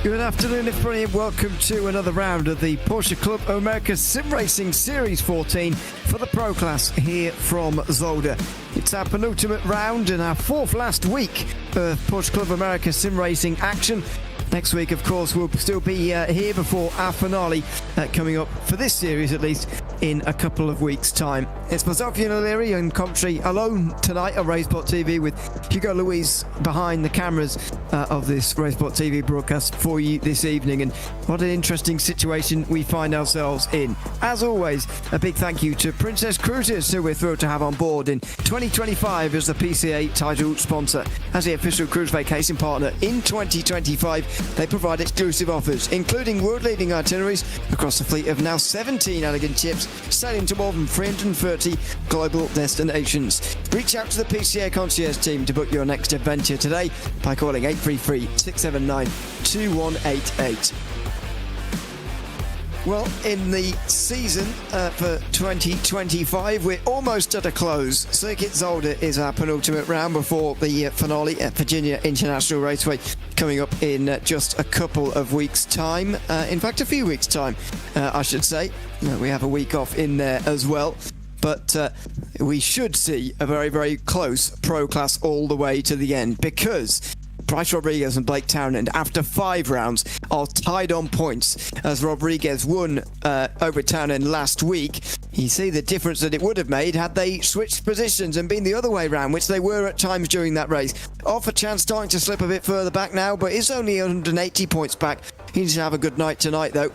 Good afternoon, everybody, and welcome to another round of the Porsche Club America Sim Racing Series 14 for the Pro Class here from Zolder. It's our penultimate round and our fourth last week of Porsche Club America Sim Racing action. Next week, of course, we'll still be here before our finale coming up for this series, at least, in a couple of weeks' time. It's myself, Ian O'Leary, and commentary alone tonight on Racebot TV with Hugo Louise behind the cameras of this Racebot TV broadcast for you this evening. And what an interesting situation we find ourselves in. As always, a big thank you to Princess Cruises, who we're thrilled to have on board in 2025 as the PCA title sponsor. As the official cruise vacation partner in 2025, they provide exclusive offers, including world-leading itineraries across a fleet of now 17 elegant ships, sailing to more than 330 global destinations. Reach out to the PCA concierge team to book your next adventure today by calling 833-679-2188. Well, in the season for 2025, we're almost at a close. Circuit Zolder is our penultimate round before the finale at Virginia International Raceway coming up in just a couple of weeks' time. In fact, a few weeks' time, I should say. We have a week off in there as well. But we should see a very, very close Pro Class all the way to the end, because Bryce Rodriguez and Blake Townend, after 5 rounds, are tied on points as Rodriguez won over Townend last week. You see the difference that it would have made had they switched positions and been the other way round, which they were at times during that race. Off a chance starting to slip a bit further back now, but it's only 180 points back. He needs to have a good night tonight, though.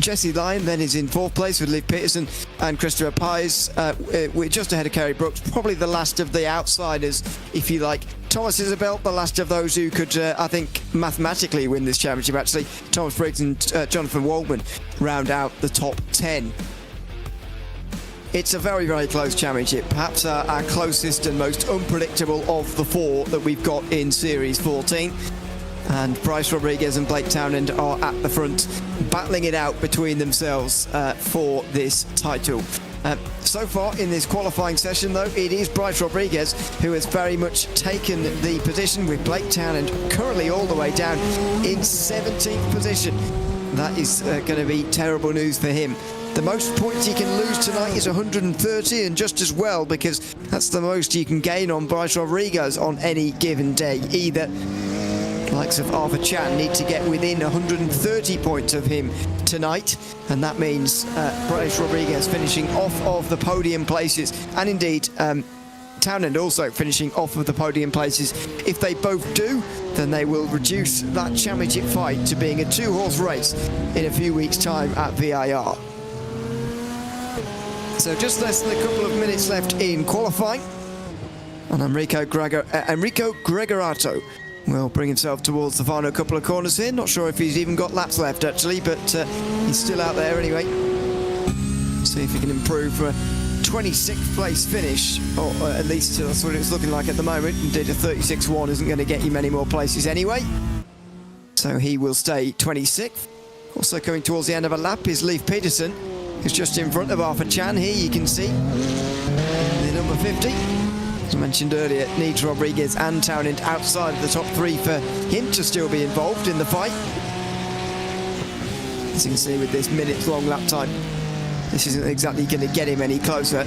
Jesse Lyon then is in 4th place with Liv Peterson and Christopher Pies. We're just ahead of Kerry Brooks, probably the last of the outsiders, if you like. Thomas Isabel, the last of those who could, I think, mathematically win this championship, actually. Thomas Briggs and Jonathan Waldman round out the top 10. It's a very, very close championship, perhaps our closest and most unpredictable of the 4 that we've got in Series 14. And Bryce Rodriguez and Blake Townend are at the front, battling it out between themselves for this title. So far in this qualifying session, though, it is Bryce Rodriguez who has very much taken the position, with Blake Townend currently all the way down in 17th position. That is going to be terrible news for him. The most points he can lose tonight is 130, and just as well, because that's the most you can gain on Bryce Rodriguez on any given day. Either the likes of Arthur Chan need to get within 130 points of him tonight, and that means Bryce Rodriguez finishing off of the podium places, and indeed Townend also finishing off of the podium places. If they both do, then they will reduce that championship fight to being a 2-horse race in a few weeks' time at VIR. So just less than a couple of minutes left in qualifying, and Enrico Gregorato will bring himself towards the final couple of corners here. Not sure if he's even got laps left, actually, but he's still out there anyway. See if he can improve for a 26th place finish, or at least that's what it's looking like at the moment. Indeed, a 36-1 isn't going to get you many more places anyway. So he will stay 26th. Also coming towards the end of a lap is Liv Peterson, who's just in front of Arthur Chan here, you can see. The number 50. As I mentioned earlier, needs Rodriguez and Townend outside of the top 3 for him to still be involved in the fight. As you can see with this minutes-long lap time, this isn't exactly going to get him any closer.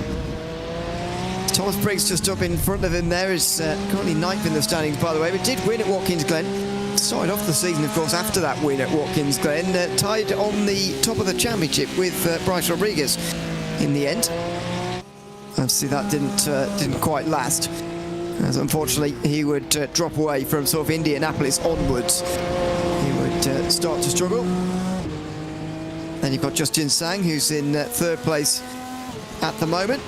Thomas Briggs just up in front of him there, is currently 9th in the standings, by the way, but did win at Watkins Glen. Started off the season, of course, after that win at Watkins Glen, tied on the top of the championship with Bryce Rodriguez in the end. Obviously that didn't quite last, as unfortunately he would drop away from sort of Indianapolis onwards. He would start to struggle. Then you've got Justin Sang, who's in 3rd place at the moment,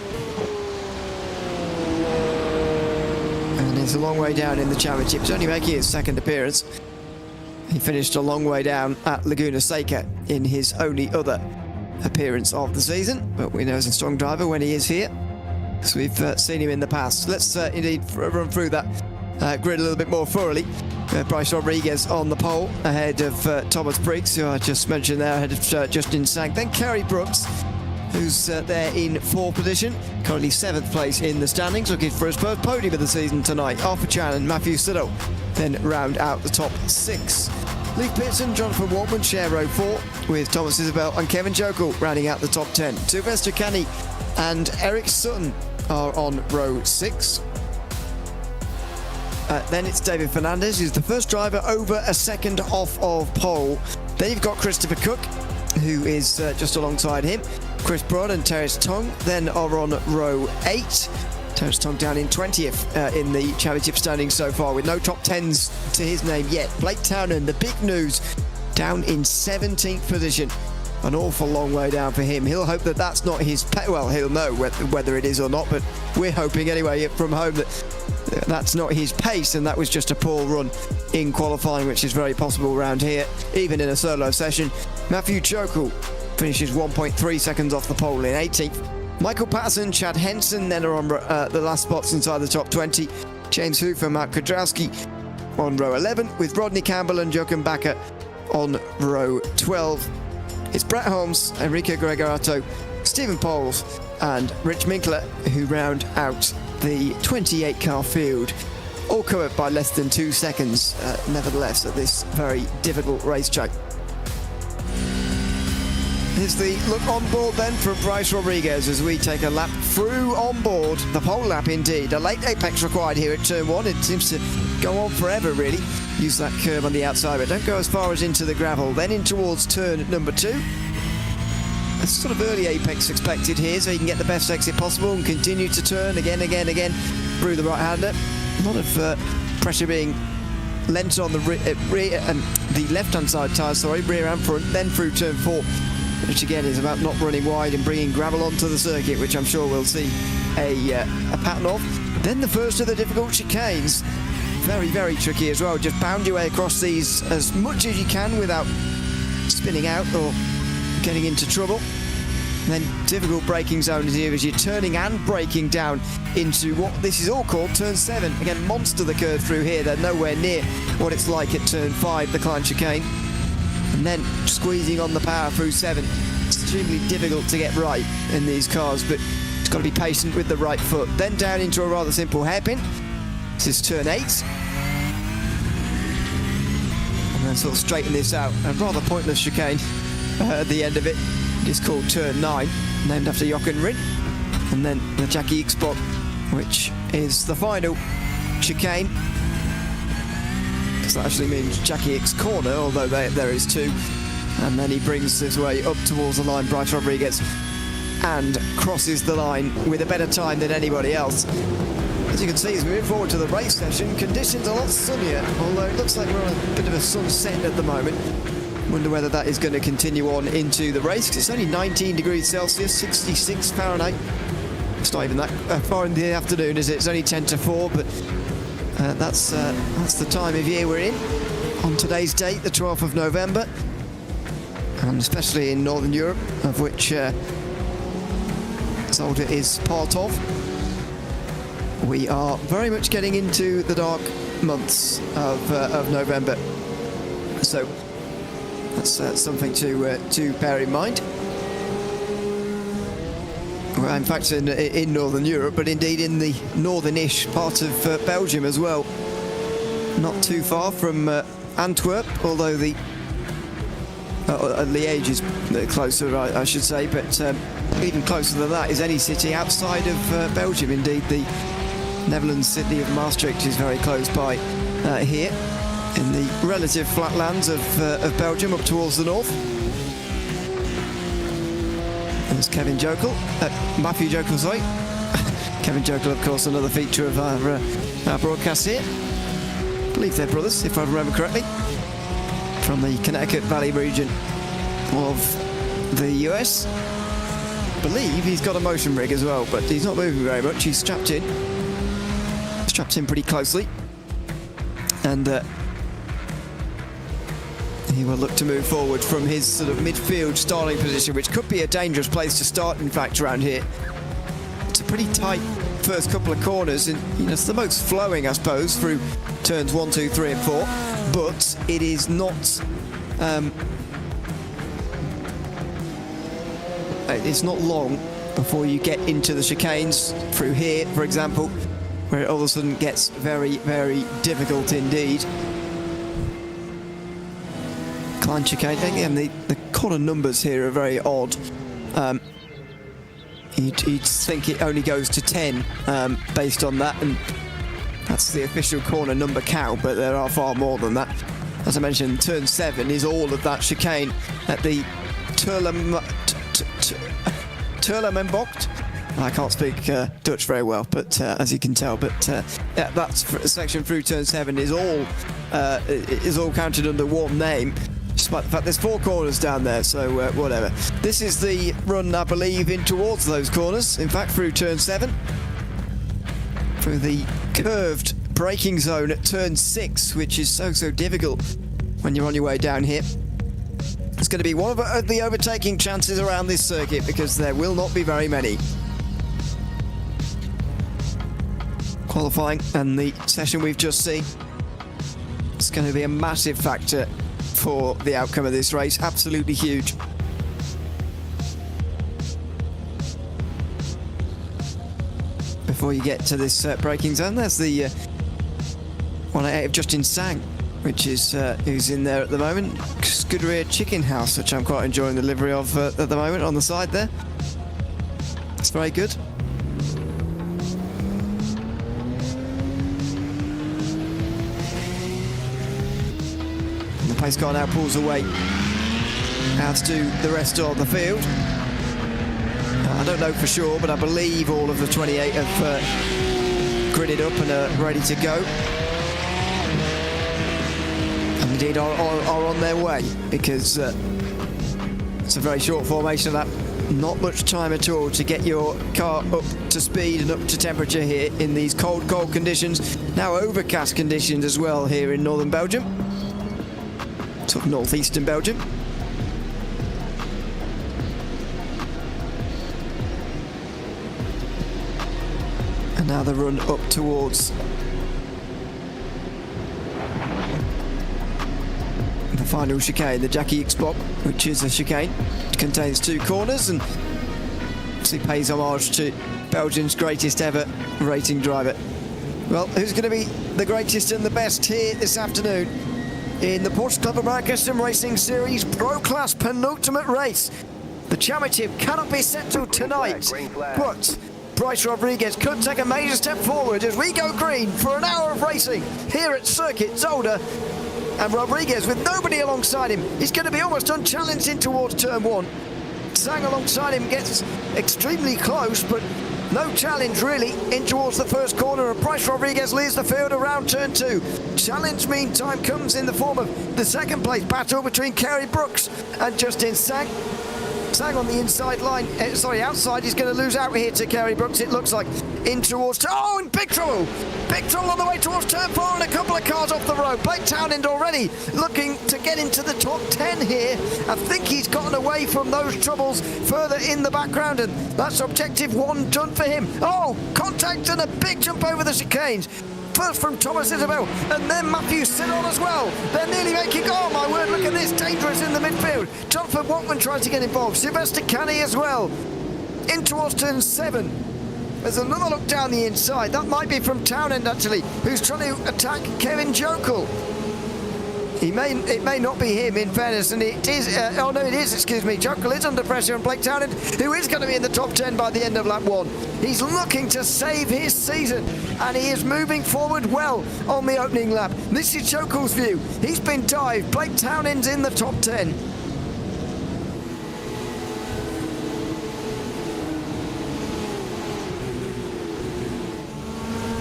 and he's a long way down in the championship. He's only making his 2nd appearance. He finished a long way down at Laguna Seca in his only other appearance of the season, but we know he's a strong driver when he is here, because we've seen him in the past. Let's indeed run through that grid a little bit more thoroughly. Bryce Rodriguez on the pole ahead of Thomas Briggs, who I just mentioned there, ahead of Justin Sang. Then Kerry Brooks, who's there in 4th position, currently 7th place in the standings, looking for his first podium of the season tonight. Arthur Chan and Matthew Siddle then round out the top 6. Lee Pearson, Jonathan Waltman share row 4 with Thomas Isabel and Kevin Jokel rounding out the top 10. Sylvester Canny and Eric Sutton are on row 6. Then it's David Fernandez, who's the first driver over a second off of pole. Then you've got Christopher Cook, who is just alongside him. Chris Broad and Terence Tong then are on row 8. Terence Tong down in 20th in the championship standings so far, with no top 10s to his name yet. Blake Townend, the big news, down in 17th position. An awful long way down for him. He'll hope that that's not his well, he'll know whether it is or not, but we're hoping anyway from home that that's not his pace, and that was just a poor run in qualifying, which is very possible around here, even in a solo session. Matthew Jokel finishes 1.3 seconds off the pole in 18th. Michael Patterson, Chad Henson then are on the last spots inside the top 20. James Hoofer, Mark Kudrowski on row 11, with Rodney Campbell and Jochen Bakker on row 12. It's Brett Holmes, Enrico Gregorato, Stephen Poles and Rich Minkler who round out the 28-car field, all covered by less than 2 seconds, nevertheless, at this very difficult racetrack. Here's the look on board then from Bryce Rodriguez as we take a lap through on board, the pole lap indeed. A late apex required here at turn 1. It seems to go on forever really. Use that curve on the outside, but don't go as far as into the gravel. Then in towards turn number 2. A sort of early apex expected here, so you can get the best exit possible and continue to turn again through the right-hander. A lot of pressure being lent on the the left-hand side tyres, rear and front, then through turn 4, which again is about not running wide and bringing gravel onto the circuit, which I'm sure we'll see a pattern of. Then the first of the difficult chicanes. Very, very tricky as well. Just pound your way across these as much as you can without spinning out or getting into trouble. And then difficult braking zones here as you're turning and braking down into what this is all called turn 7. Again, monster the curve through here. They're nowhere near what it's like at turn 5, the Klein chicane. And then squeezing on the power through 7. Extremely difficult to get right in these cars, but it's got to be patient with the right foot. Then down into a rather simple hairpin. This is turn 8. And then sort of straighten this out. A rather pointless chicane at the end of it. It's called turn 9, named after Jochen Rindt. And then the Jackie Ickx spot, which is the final chicane. Because that actually means Jackie Ickx corner, although there is 2. And then he brings his way up towards the line, Bryce Rodriguez, and crosses the line with a better time than anybody else. As you can see, as we move forward to the race session, conditions are a lot sunnier, although it looks like we're on a bit of a sunset at the moment. Wonder whether that is going to continue on into the race, because it's only 19 degrees Celsius, 66 Fahrenheit. It's not even that far in the afternoon, is it? It's only 10 to 4, but that's the time of year we're in on today's date, the 12th of November, and especially in Northern Europe, of which Zolder is part of. We are very much getting into the dark months of November, so that's something to bear in mind. Well, in fact, in Northern Europe, but indeed in the northern-ish part of Belgium as well. Not too far from Antwerp, although the Liège is closer, I should say, but even closer than that is any city outside of Belgium. Indeed, the Netherlands city of Maastricht is very close by here, in the relative flatlands of Belgium up towards the north. There's Kevin Jokel, Matthew Jokel, sorry. Kevin Jokel, of course, another feature of our broadcast here. I believe they're brothers, if I remember correctly, from the Connecticut Valley region of the US. I believe he's got a motion rig as well, but he's not moving very much. He's strapped in pretty closely, and he will look to move forward from his sort of midfield starting position, which could be a dangerous place to start, in fact, around here. It's a pretty tight first couple of corners, and it's the most flowing, I suppose, through turns 1, 2, 3 and 4, but it is not it's not long before you get into the chicanes through here, for example, where it all of a sudden gets very, very difficult indeed. incline chicane. Again, the corner numbers here are very odd. You'd think it only goes to 10 based on that, and that's the official corner number count, but there are far more than that. As I mentioned, turn 7 is all of that chicane at the Turlamenbocht. I can't speak Dutch very well, but as you can tell, but yeah, that section through turn 7 is all counted under one name. Despite the fact there's 4 corners down there, so whatever. This is the run, I believe, in towards those corners. In fact, through turn 7, through the curved braking zone at turn 6, which is so difficult when you're on your way down here. It's going to be one of the overtaking chances around this circuit, because there will not be very many. Qualifying and the session we've just seen, it's going to be a massive factor for the outcome of this race. Absolutely huge. Before you get to this braking zone, there's the 188 of Justin Sang, which is who's in there at the moment. Scuderia Chicken House, which I'm quite enjoying the livery of at the moment on the side there. It's very good. Pace car now pulls away, as do the rest of the field. I don't know for sure, but I believe all of the 28 have gridded up and are ready to go. And indeed are on their way, because it's a very short formation of that. Not much time at all to get your car up to speed and up to temperature here in these cold conditions. Now overcast conditions as well here in northern Belgium. Sort of northeastern Belgium. And now the run up towards the final chicane, the Jackie X-Block, which is a chicane. It contains 2 corners and obviously pays homage to Belgium's greatest ever racing driver. Well, who's going to be the greatest and the best here this afternoon in the Porsche Club America Sim Racing Series Pro Class penultimate race? The championship cannot be settled tonight, but Bryce Rodriguez could take a major step forward as we go green for an hour of racing here at Circuit Zolder. And Rodriguez, with nobody alongside him, is going to be almost unchallenged in towards turn 1. Sang alongside him gets extremely close, but no challenge really in towards the first corner, and Bryce Rodriguez leads the field around turn 2. Challenge meantime comes in the form of the second place battle between Kerry Brooks and Justin Sang. Sang on the inside line, outside, he's going to lose out here to Kerry Brooks, it looks like, in towards, oh, in big trouble on the way towards turn 4, and a couple of cars off the road. Blake Townend already looking to get into the top 10 here. I think he's gotten away from those troubles further in the background, and that's objective 1 done for him. Oh, contact and a big jump over the chicanes. First from Thomas Isabel, and then Matthew Sidon as well. They're nearly making, oh my word, look at this, dangerous in the midfield. Jonathan Watman tries to get involved, Sylvester Canny as well. In towards turn 7. There's another look down the inside. That might be from Townend, actually, who's trying to attack Kevin Jokel. It may not be him, in fairness, and it is, oh no, it is, excuse me. Jokel is under pressure, and Blake Townend, who is going to be in the top 10 by the end of lap 1. He's looking to save his season, and he is moving forward well on the opening lap. This is Jokel's view. He's been dived. Blake Townend's in the top 10.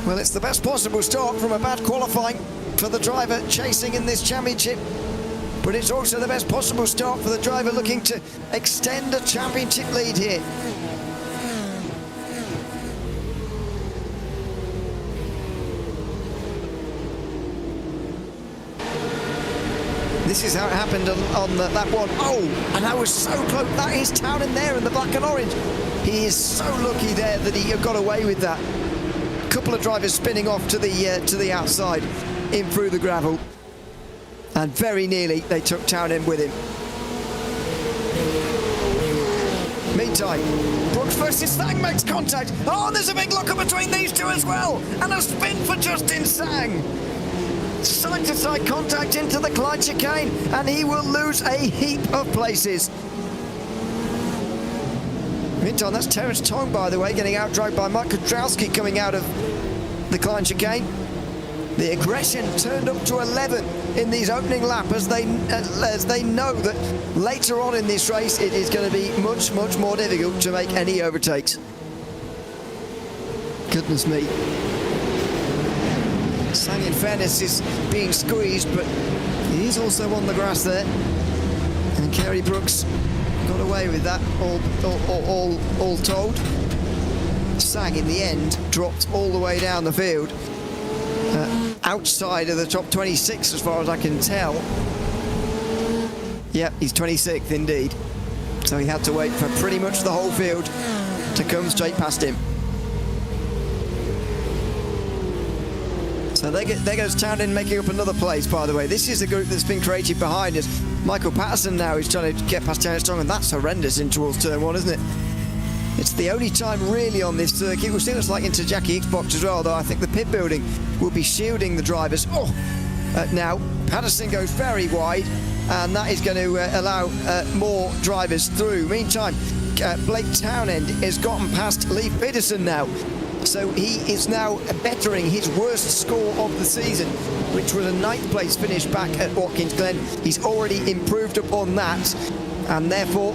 Well, it's the best possible start from a bad qualifying for the driver chasing in this championship, but it's also the best possible start for the driver looking to extend a championship lead here. This is how it happened on that one. Oh, and that was so close. That is Townend there in the black and orange. He is so lucky there that he got away with that. Couple of drivers spinning off to the outside in through the gravel, and very nearly they took Townend with him. Meantime, Brooks versus Sang makes contact. Oh, there's a big lock-up between these two as well, and a spin for Justin Sang. Side-to-side contact into the Clyde chicane, and he will lose a heap of places. Meantime, that's Terence Tong, by the way, getting outdragged by Mike Kudrowski coming out of the Clyde chicane. The aggression turned up to 11 in these opening lap as they know that later on in this race it is going to be much more difficult to make any overtakes. Goodness me. Sang, in fairness, is being squeezed, but he is also on the grass there. And Kerry Brooks got away with that, all told. Sang, in the end, dropped all the way down the field. Outside of the top 26 as far as I can tell. Yep, he's 26th indeed. So he had to wait for pretty much the whole field to come straight past him. So there goes Townend making up another place, by the way. This is the group that's been created behind us. Michael Patterson now is trying to get past Terence Tong, and that's horrendous in towards turn one, isn't it? It's the only time really on this circuit. We'll see what it's like into Jackie Xbox as well, though I think the pit building will be shielding the drivers. Now Patterson goes very wide, and that is going to allow more drivers through. Meantime, Blake Townend has gotten past Leif Pedersen now. So he is now bettering his worst score of the season, which was a 9th place finish back at Watkins Glen. He's already improved upon that, and therefore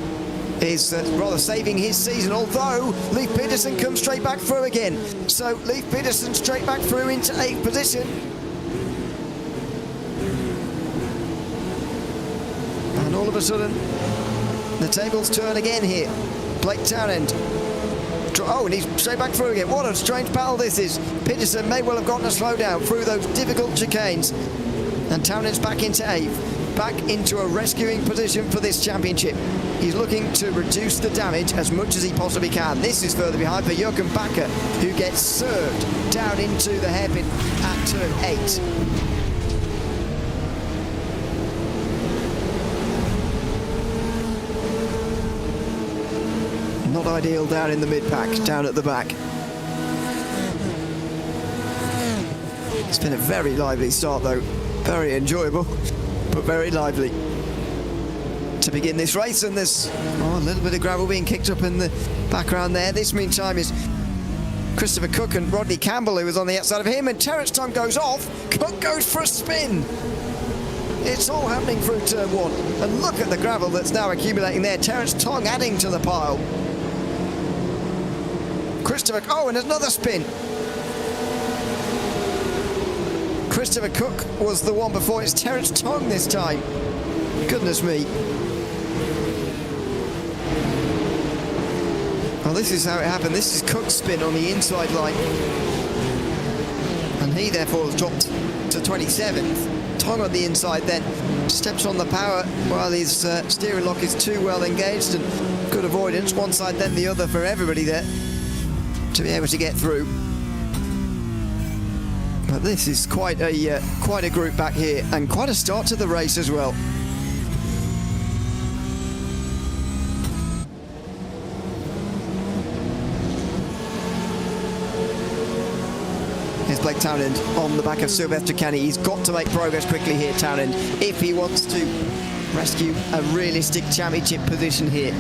is rather saving his season, although Leif Pedersen comes straight back through again. So Leif Pedersen straight back through into 8th position. And all of a sudden, the tables turn again here. Blake Townend. Oh, and he's straight back through again. What a strange battle this is. Pedersen may well have gotten a slowdown through those difficult chicanes. And Townend's back into 8th. Back into a rescuing position for this championship. He's looking to reduce the damage as much as he possibly can. This is further behind for Jochen Bakker, who gets served down into the hairpin at turn 8. Not ideal down in the mid-pack, down at the back. It's been a very lively start though. Very enjoyable, but very lively to begin this race. And there's a little bit of gravel being kicked up in the background there. This meantime is Christopher Cook and Rodney Campbell, who was on the outside of him, and Terence Tong goes off. Cook goes for a spin. It's all happening through turn 1. And look at the gravel that's now accumulating there. Terence Tong adding to the pile. Christopher, and another spin. Christopher Cook was the one before. It's Terence Tong this time. Goodness me. Well, this is how it happened. This is Cook's spin on the inside line. And he therefore has dropped to 27th. Tong on the inside then steps on the power while his steering lock is too well engaged, and good avoidance. One side then the other for everybody there to be able to get through. But this is quite a group back here, and quite a start to the race as well. Here's Blake Townend on the back of Sylvester Kenny. He's got to make progress quickly here, Townend, if he wants to rescue a realistic championship position here.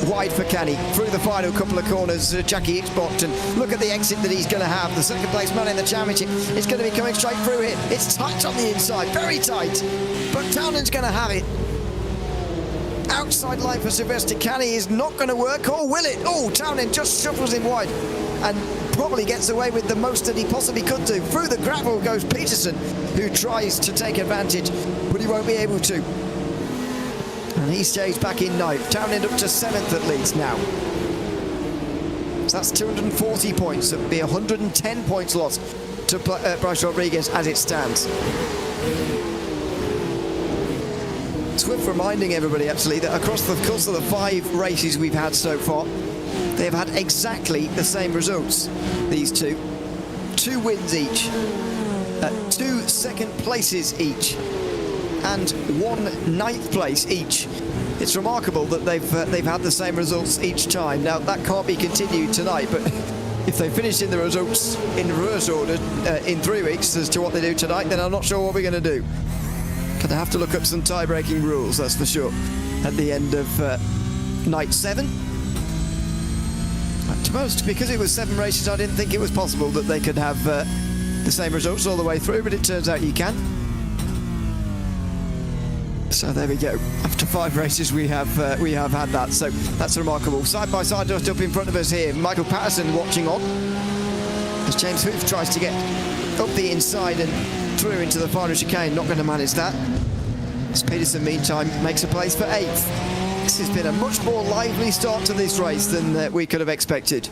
Wide for Kenny, through the final couple of corners, Jackie Xbox, and look at the exit that he's going to have. The second place man in the championship is going to be coming straight through here. It's tight on the inside, very tight, but Townend's going to have it. Outside line for Sylvester Kenny is not going to work, or will it? Oh, Townend just shuffles him wide and probably gets away with the most that he possibly could do. Through the gravel goes Peterson, who tries to take advantage, but he won't be able to. And he stays back in 9th. Townend up to 7th at least now. So that's 240 points. It'll be 110 points lost to Bryce Rodriguez as it stands. It's worth reminding everybody actually that across the course of the 5 races we've had so far, they've had exactly the same results, these two. 2 wins each, 2 second places each, and 1 9th place each. It's remarkable that they've had the same results each time. Now that can't be continued tonight, but if they finish in the results in reverse order in 3 weeks as to what they do tonight, then I'm not sure what we're going to do. Gonna have to look up some tie-breaking rules, that's for sure, at the end of night 7. To most, because it was 7 races, I didn't think it was possible that they could have the same results all the way through, but it turns out you can. So there we go. After 5 races, we have had that. So that's remarkable. Side by side, just up in front of us here, Michael Patterson watching on as James Hoof tries to get up the inside and through into the final chicane. Not going to manage that. As Peterson, meantime, makes a place for 8th. This has been a much more lively start to this race than we could have expected.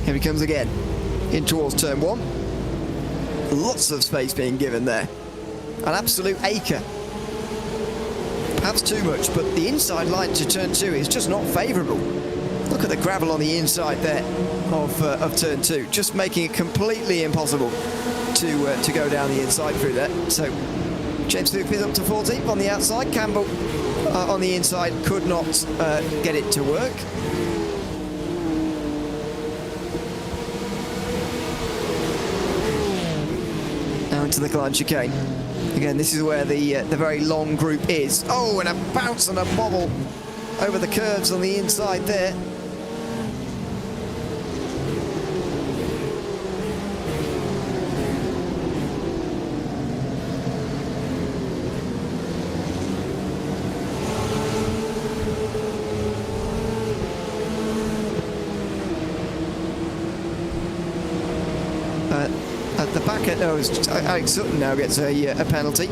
Here he comes again, in towards turn 1. Lots of space being given there. An absolute acre. Perhaps too much, but the inside line to turn 2 is just not favourable. Look at the gravel on the inside there of turn 2, just making it completely impossible to go down the inside through there. So James Hoof is up to 14th on the outside. Campbell on the inside could not get it to work. Now into the Clyde chicane. Again, this is where the very long group is. Oh, and a bounce and a bobble over the curves on the inside there. At the back end, Alex Sutton now gets a penalty.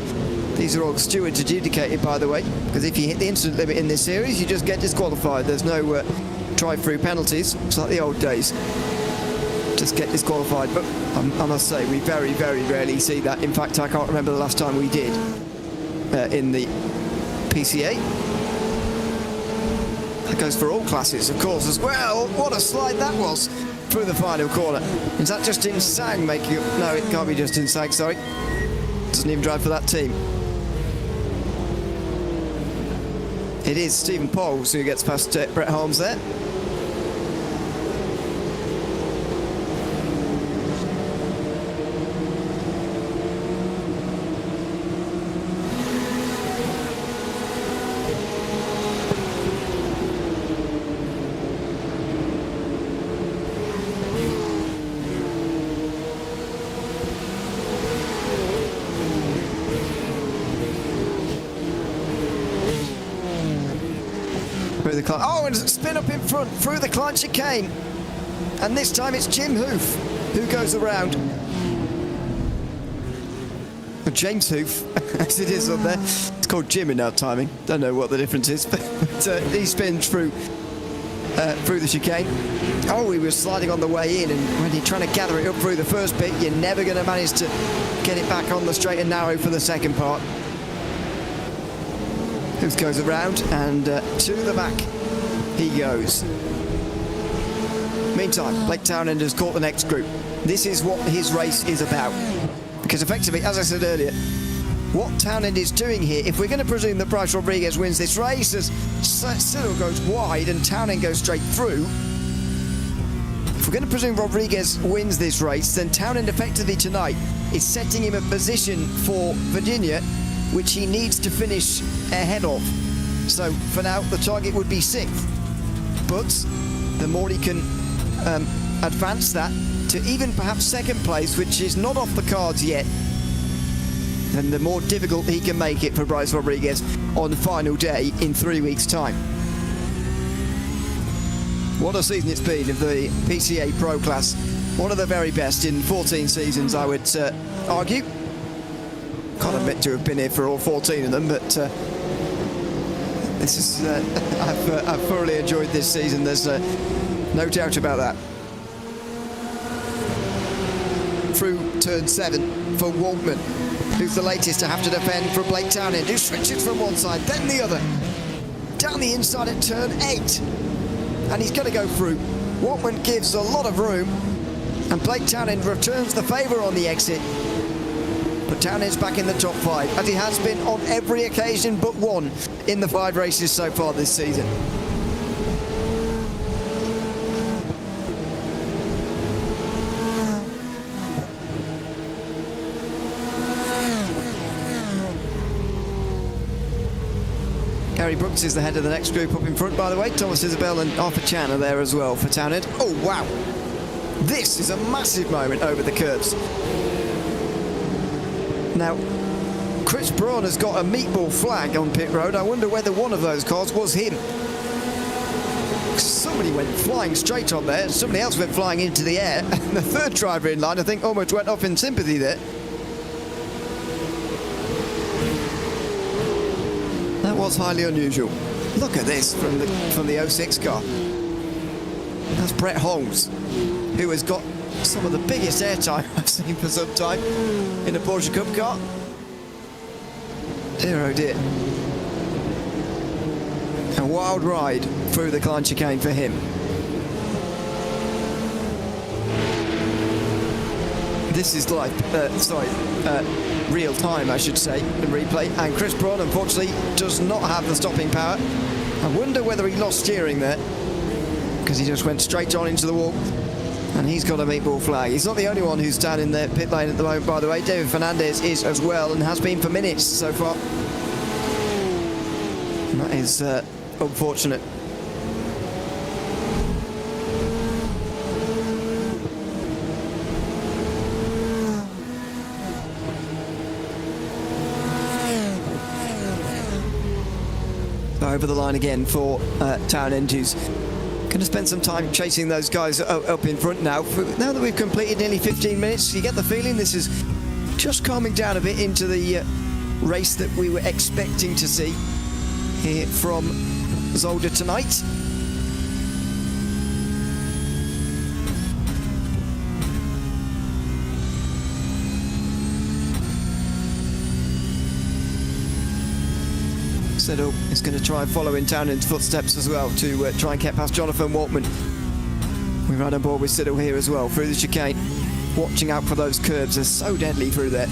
These are all stewards adjudicated, by the way, because if you hit the instant limit in this series, you just get disqualified. There's no drive-through penalties. It's like the old days. Just get disqualified. But I must say, we very, very rarely see that. In fact, I can't remember the last time we did in the PCA. That goes for all classes, of course, as well. What a slide that was through the final corner. Is that Justin Sang making up? No, it can't be Justin Sang, sorry. Doesn't even drive for that team. It is Stephen Pauls who gets past Brett Holmes there. Oh, and a spin up in front through the Clyde chicane. And this time it's Jim Hoof who goes around. Or James Hoof, as it is on there. It's called Jim in our timing. Don't know what the difference is, but he spins through the chicane. Oh, he was sliding on the way in, and when you're trying to gather it up through the first bit, you're never going to manage to get it back on the straight and narrow for the second part. Hoof goes around and to the back he goes. Meantime, Blake Townend has caught the next group. This is what his race is about. Because effectively, as I said earlier, what Townend is doing here, if we're going to presume that Bryce Rodriguez wins this race, as Cyril goes wide and Townend goes straight through, if we're going to presume Rodriguez wins this race, then Townend effectively tonight is setting him a position for Virginia, which he needs to finish ahead of. So for now, the target would be 6th. But the more he can advance that to even perhaps 2nd place, which is not off the cards yet, then the more difficult he can make it for Bryce Rodriguez on the final day in 3 weeks' time. What a season it's been of the PCA Pro Class. One of the very best in 14 seasons, I would argue. Can't admit to have been here for all 14 of them, but this is I've thoroughly enjoyed this season. There's no doubt about that. Through turn 7 for Waltman, who's the latest to have to defend from Blake Townend, who switches from one side, then the other. Down the inside at turn 8. And he's going to go through. Waltman gives a lot of room, and Blake Townend returns the favour on the exit. But Townend's back in the top 5, as he has been on every occasion but one in the 5 races so far this season. Gary Brooks is the head of the next group up in front, by the way. Thomas Isabel and Arthur Chan are there as well for Townend. Oh, wow. This is a massive moment over the curbs. Now, Chris Braun has got a meatball flag on pit road. I wonder whether one of those cars was him. Somebody went flying straight on there. Somebody else went flying into the air. And the third driver in line, I think, almost went off in sympathy there. That was highly unusual. Look at this from the 06 car. That's Brett Holmes, who has got some of the biggest airtime I've seen for some time in a Porsche Cup car. Dear oh dear. A wild ride through the Klein chicane for him. This is like, real time, I should say, in replay. And Chris Braun, unfortunately, does not have the stopping power. I wonder whether he lost steering there, because he just went straight on into the wall. And he's got a meatball flag. He's not the only one who's down in the pit lane at the moment, by the way. David Fernandez is as well, and has been for minutes so far. And that is unfortunate. Over the line again for Townend, who's going to spend some time chasing those guys up in front now. Now that we've completed nearly 15 minutes, you get the feeling this is just calming down a bit into the race that we were expecting to see here from Zolder tonight. Siddle is going to try and follow in Townend's footsteps as well to try and get past Jonathan Waltman. We ride on board with Siddle here as well through the chicane, watching out for those curbs. They're so deadly through there.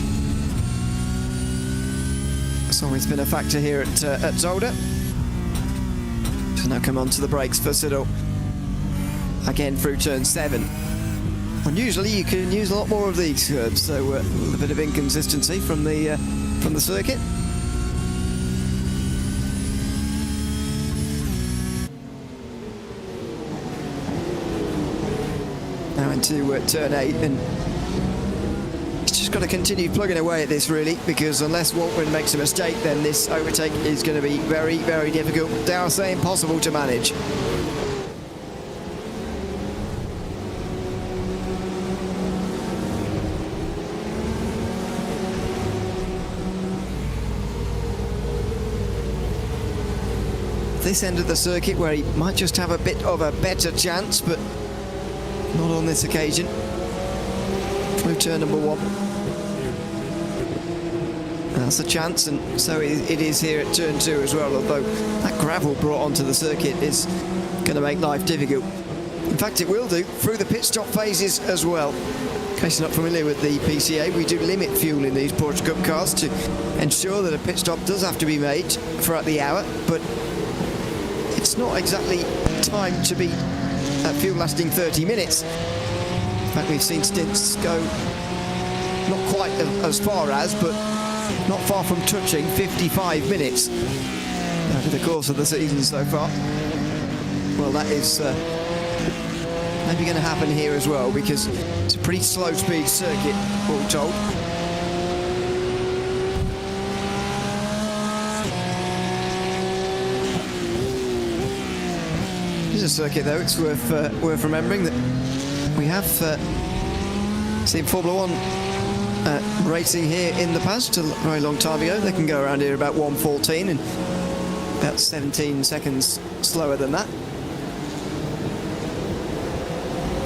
It's always been a factor here at Zolder. So now come on to the brakes for Siddle again through turn 7. And usually you can use a lot more of these curbs, so a little bit of inconsistency from the circuit. Now into turn 8, and it's just got to continue plugging away at this really, because unless Waltman makes a mistake, then this overtake is going to be very, very difficult, dare I say impossible to manage. This end of the circuit where he might just have a bit of a better chance, but not on this occasion. Through turn number 1. That's a chance, and so it is here at turn 2 as well, although that gravel brought onto the circuit is going to make life difficult. In fact, it will do through the pit stop phases as well. In case you're not familiar with the PCA, we do limit fuel in these Porsche Cup cars to ensure that a pit stop does have to be made throughout the hour, but it's not exactly timed to be fuel lasting 30 minutes. In fact, we've seen stints go not quite as far as, but not far from touching 55 minutes over the course of the season so far. Well, that is maybe going to happen here as well, because it's a pretty slow speed circuit, all told. It's a circuit, though, it's worth remembering that we have seen Formula 1 racing here in the past a very long time ago. They can go around here about 1:14 and about 17 seconds slower than that.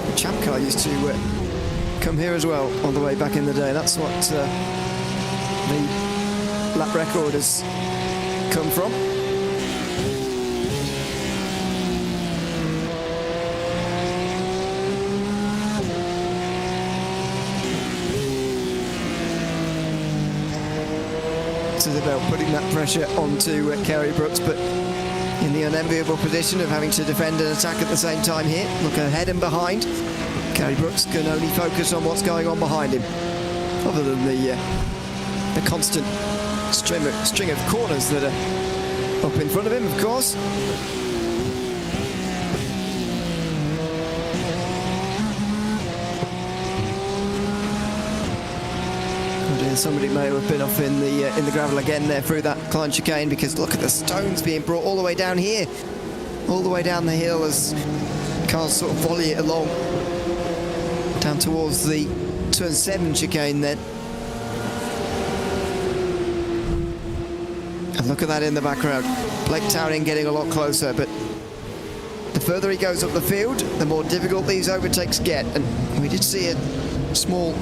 The Champ car used to come here as well on the way back in the day. That's what the lap record has come from. Isbell putting that pressure onto Kerry Brooks, but in the unenviable position of having to defend and attack at the same time here. Look ahead and behind. Kerry Brooks can only focus on what's going on behind him, other than the constant string of corners that are up in front of him, of course. Somebody may have been off in the gravel again there through that Klein chicane, because look at the stones being brought all the way down here, all the way down the hill as cars sort of volley it along down towards the turn 7 chicane then. And look at that in the background. Blake Townend getting a lot closer, but the further he goes up the field, the more difficult these overtakes get, and we did see a small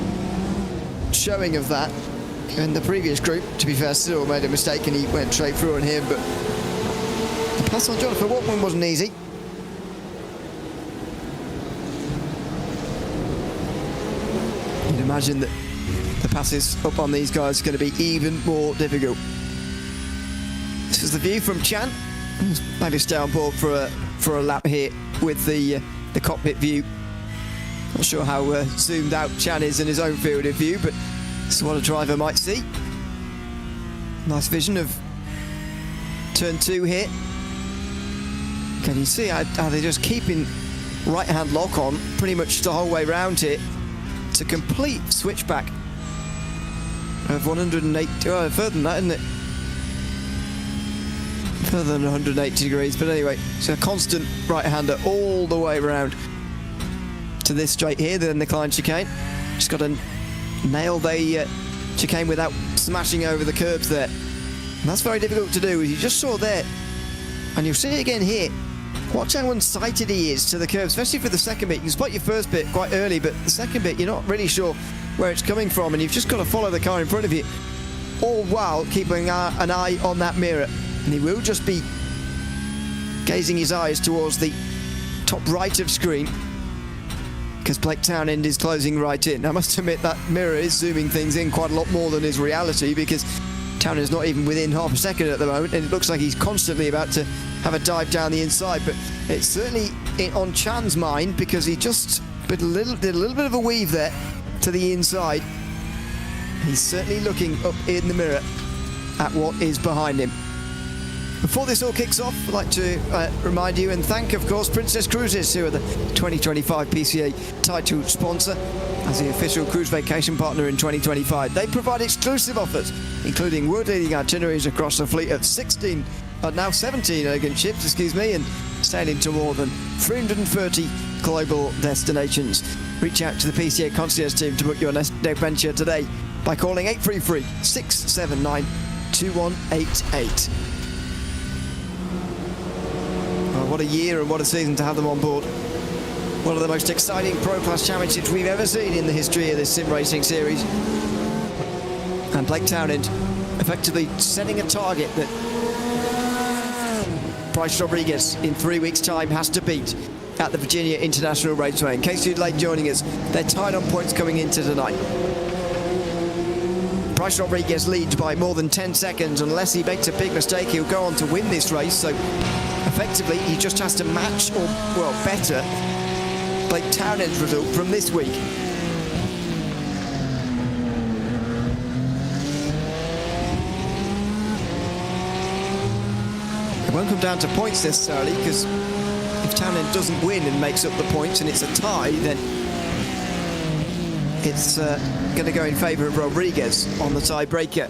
showing of that in the previous group. To be fair, Cyril made a mistake and he went straight through on him, but the pass on Jonathan Watman wasn't easy. You'd imagine that the passes up on these guys are going to be even more difficult. This is the view from Chan. Maybe stay on board for a lap here with the cockpit view. Not sure how zoomed out Chan is in his own field of view, but this is what a driver might see. Nice vision of turn 2 here. Can you see how they're just keeping right-hand lock on pretty much the whole way round here? It's a complete switchback of 180, further than that, isn't it? Further than 180 degrees, but anyway, it's a constant right-hander all the way around to this straight here, then the Klein chicane. Just got to nail the chicane without smashing over the curbs there. And that's very difficult to do, as you just saw there. And you'll see it again here. Watch how one-sighted he is to the curb, especially for the second bit. You can spot your first bit quite early, but the second bit, you're not really sure where it's coming from, and you've just got to follow the car in front of you, all while keeping an eye on that mirror. And he will just be gazing his eyes towards the top right of screen, because Blake Townend is closing right in. I must admit that mirror is zooming things in quite a lot more than is reality, because Townend's not even within half a second at the moment, and it looks like he's constantly about to have a dive down the inside. But it's certainly on Chan's mind, because he just did a little bit of a weave there to the inside. He's certainly looking up in the mirror at what is behind him. Before this all kicks off, I'd like to remind you and thank, of course, Princess Cruises, who are the 2025 PCA title sponsor as the official cruise vacation partner in 2025. They provide exclusive offers, including world-leading itineraries across a fleet of 17 elegant ships, and sailing to more than 330 global destinations. Reach out to the PCA concierge team to book your next adventure today by calling 833 679 2188. What a year and what a season to have them on board. One of the most exciting Pro Class championships we've ever seen in the history of this sim racing series. And Blake Townend effectively setting a target that Bryce Rodriguez in 3 weeks' time has to beat at the Virginia International Raceway. In case you're late joining us, they're tied on points coming into tonight. Bryce Rodriguez leads by more than 10 seconds. Unless he makes a big mistake, he'll go on to win this race. So effectively, he just has to match, or, well, better Blake Townend's result from this week. It won't come down to points necessarily, because if Townend doesn't win and makes up the points and it's a tie, then it's going to go in favour of Rodriguez on the tiebreaker.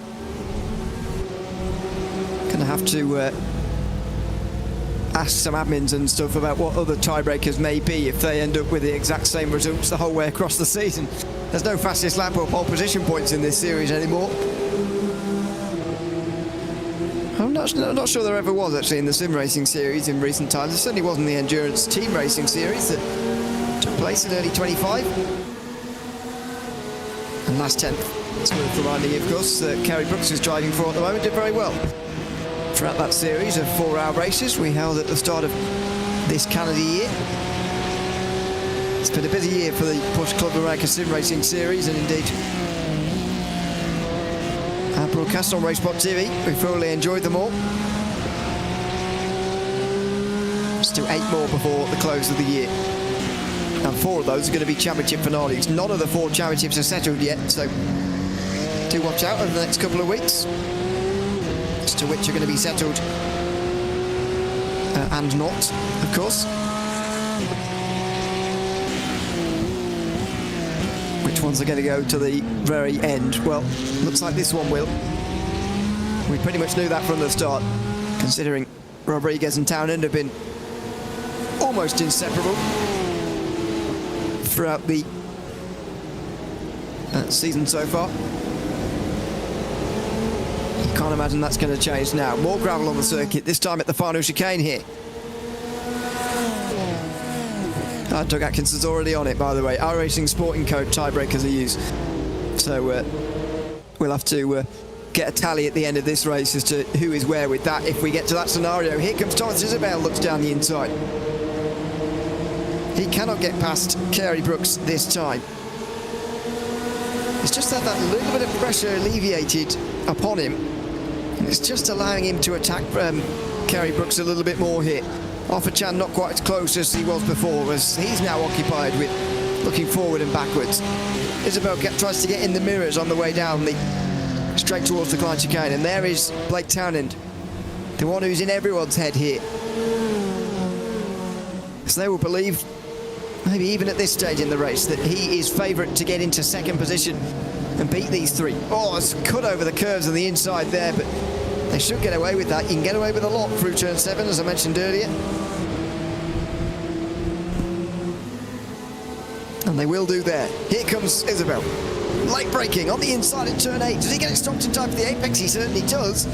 Going to have to ask some admins and stuff about what other tiebreakers may be if they end up with the exact same results the whole way across the season. There's no fastest lap or pole position points in this series anymore. I'm not sure there ever was actually in the sim racing series in recent times. There certainly wasn't the endurance team racing series that took place in early 25. And last 10th, it's worth reminding you, of course, that Kerry Brooks is driving for at the moment, did very well throughout that series of 4-hour races we held at the start of this calendar year. It's been a busy year for the Porsche Club America Sim Racing Series, and indeed our broadcast on Racespot TV. We thoroughly enjoyed them all. Still 8 more before the close of the year. And 4 of those are going to be championship finales. None of the 4 championships are settled yet, so do watch out over the next couple of weeks as to which are going to be settled and not, of course. Which ones are going to go to the very end? Well, looks like this one will. We pretty much knew that from the start, considering Rodriguez and Townend have been almost inseparable throughout the season so far. You can't imagine that's going to change now. More gravel on the circuit, this time at the final chicane here. Doug Atkinson's already on it, by the way. iRacing Sporting Code tiebreakers are used. So we'll have to get a tally at the end of this race as to who is where with that if we get to that scenario. Here comes Thomas Isabel, looks down the inside. He cannot get past Kerry Brooks this time. It's just that little bit of pressure alleviated upon him. It's just allowing him to attack Kerry Brooks a little bit more here. Arthur Chan not quite as close as he was before, as he's now occupied with looking forward and backwards. Isabel tries to get in the mirrors on the way down straight towards the Klein chicane, and there is Blake Townend, the one who's in everyone's head here. So they will believe, maybe even at this stage in the race, that he is favourite to get into second position and beat these 3. Oh, it's cut over the curves on the inside there, but they should get away with that. You can get away with a lot through turn 7, as I mentioned earlier. And they will do there. Here comes Isabel. Late braking on the inside at turn 8. Does he get it stopped in time for the apex? He certainly does.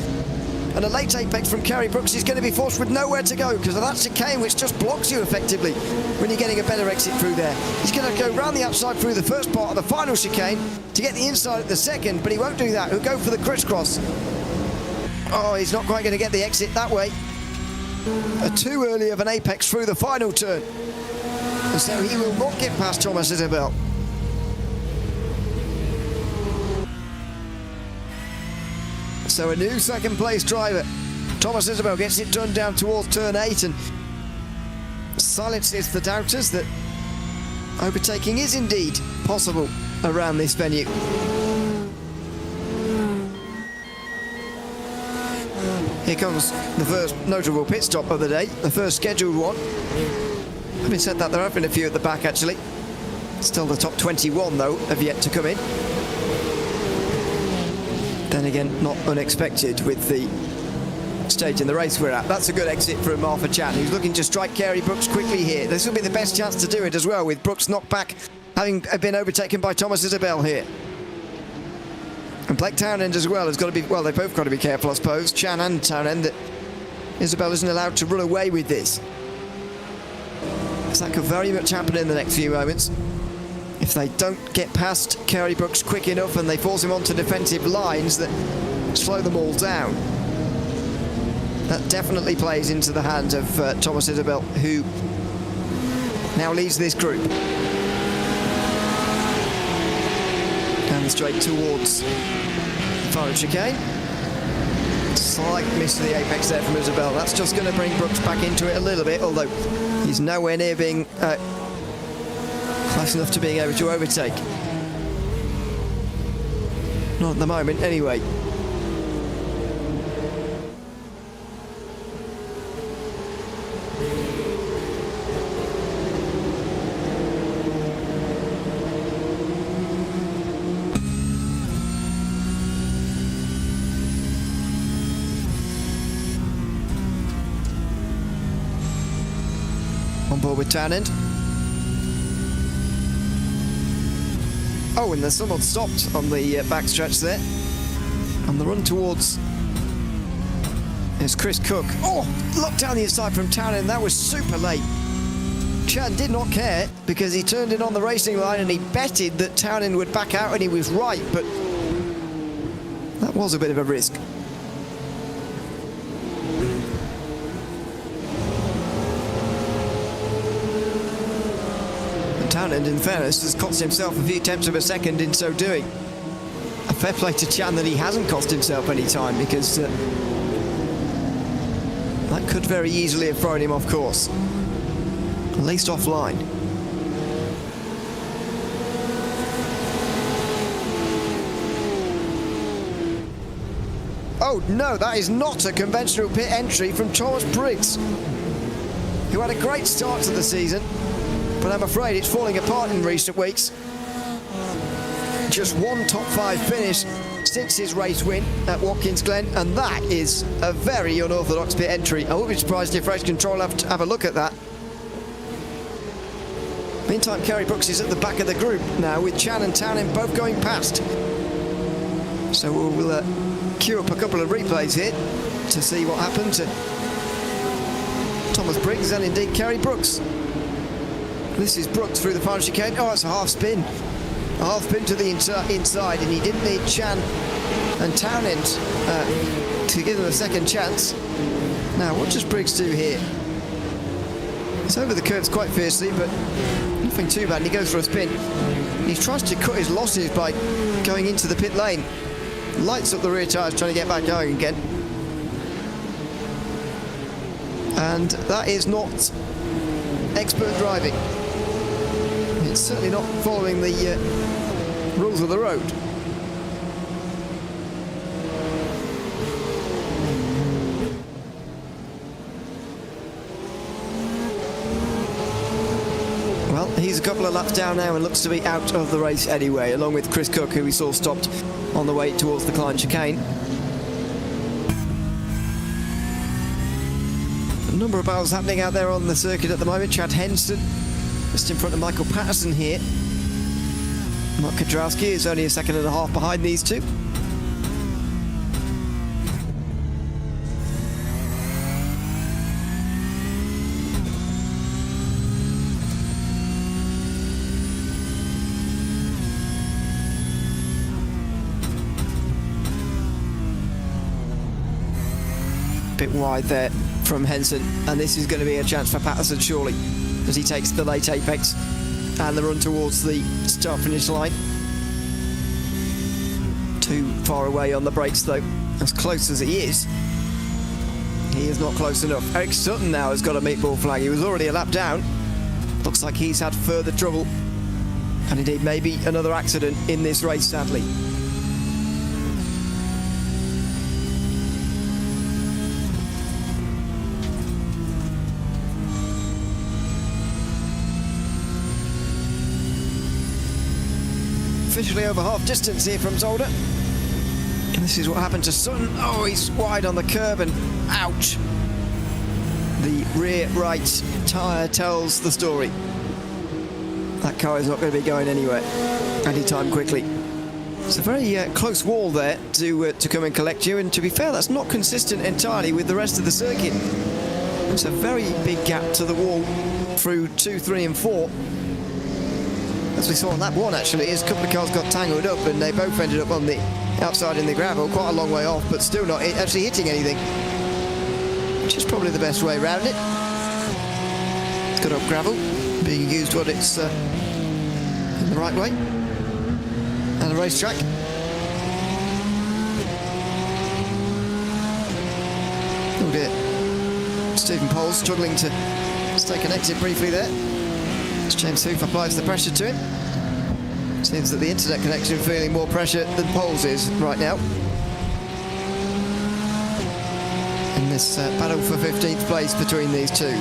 And a late apex from Kerry Brooks is going to be forced with nowhere to go because of that chicane, which just blocks you effectively when you're getting a better exit through there. He's going to go round the outside through the first part of the final chicane to get the inside at the second, but he won't do that. He'll go for the crisscross. Oh, he's not quite going to get the exit that way. Too early of an apex through the final turn. And so he will not get past Thomas Isabel. So a new second place driver. Thomas Isabel gets it done down towards turn 8 and silences the doubters that overtaking is indeed possible around this venue. Here comes the first notable pit stop of the day, the first scheduled one. Having said that, there have been a few at the back actually. Still the top 21 though have yet to come in. Then again, not unexpected with the stage in the race we're at. That's a good exit from Arthur Chan, who's looking to strike Kerry Brooks quickly here. This will be the best chance to do it as well, with Brooks knocked back, having been overtaken by Thomas Isabel here. And Blake Townend as well has got to be, well, they've both got to be careful, I suppose, Chan and Townend, that Isabel isn't allowed to run away with this. Because that could very much happen in the next few moments. If they don't get past Kerry Brooks quick enough and they force him onto defensive lines that slow them all down. That definitely plays into the hands of Thomas Isabel, who now leads this group. Down the straight towards the final chicane. Slight miss to the apex there from Isabel. That's just going to bring Brooks back into it a little bit, although he's nowhere near being close enough to being able to overtake. Not at the moment, anyway. On board with Townend. Oh, and there's someone stopped on the backstretch there. On the run towards is Chris Cook. Oh, locked down the inside from Townend. That was super late. Chan did not care because he turned in on the racing line and he betted that Townend would back out, and he was right, but that was a bit of a risk. Townend, in fairness, has cost himself a few tenths of a second in so doing. a fair play to Chan that he hasn't cost himself any time, because that could very easily have thrown him off course, at least offline. Oh no, that is not a conventional pit entry from Thomas Briggs, who had a great start to the season, but I'm afraid it's falling apart in recent weeks. Just one top 5 finish since his race win at Watkins Glen, and that is a very unorthodox pit entry. I wouldn't be surprised if race control have a look at that. Meantime, Kerry Brooks is at the back of the group now, with Chan and Townend both going past. So we'll queue up a couple of replays here to see what happened to Thomas Briggs and indeed Kerry Brooks. This is Brooks through the final chicane. Oh, it's a half spin. A half spin to the inside, and he didn't need Chan and Townend to give them a second chance. Now, what does Briggs do here? It's over the curves quite fiercely, but nothing too bad, and he goes for a spin. He tries to cut his losses by going into the pit lane. Lights up the rear tyres, trying to get back going again. And that is not expert driving. It's certainly not following the rules of the road. Well, he's a couple of laps down now and looks to be out of the race anyway, along with Chris Cook, who we saw stopped on the way towards the Klein chicane. A number of battles happening out there on the circuit at the moment. Chad Henson just in front of Michael Patterson here. Mark Kudrowski is only a second and a half behind these two. Bit wide there from Henson, and this is going to be a chance for Patterson surely, as he takes the late apex and the run towards the start finish line. Too far away on the brakes though. As close as he is not close enough. Eric Sutton now has got a meatball flag. He was already a lap down. Looks like he's had further trouble, and indeed maybe another accident in this race, sadly. Officially over half distance here from Zolder. And this is what happened to Sutton. Oh, he's wide on the curb and ouch. The rear right tyre tells the story. That car is not going to be going anywhere anytime quickly. It's a very close wall there to come and collect you, and to be fair, that's not consistent entirely with the rest of the circuit. It's a very big gap to the wall through 2, 3 and 4. As we saw on lap 1 actually, as a couple of cars got tangled up and they both ended up on the outside in the gravel, quite a long way off, but still not actually hitting anything, which is probably the best way around it. It's got up gravel, being used when it's in the right way, and a racetrack. Oh dear, Stephen Poles struggling to stay connected briefly there. As James Hoof applies the pressure to him. Seems that the internet connection feeling more pressure than Poles is right now. In this battle for 15th place between these two.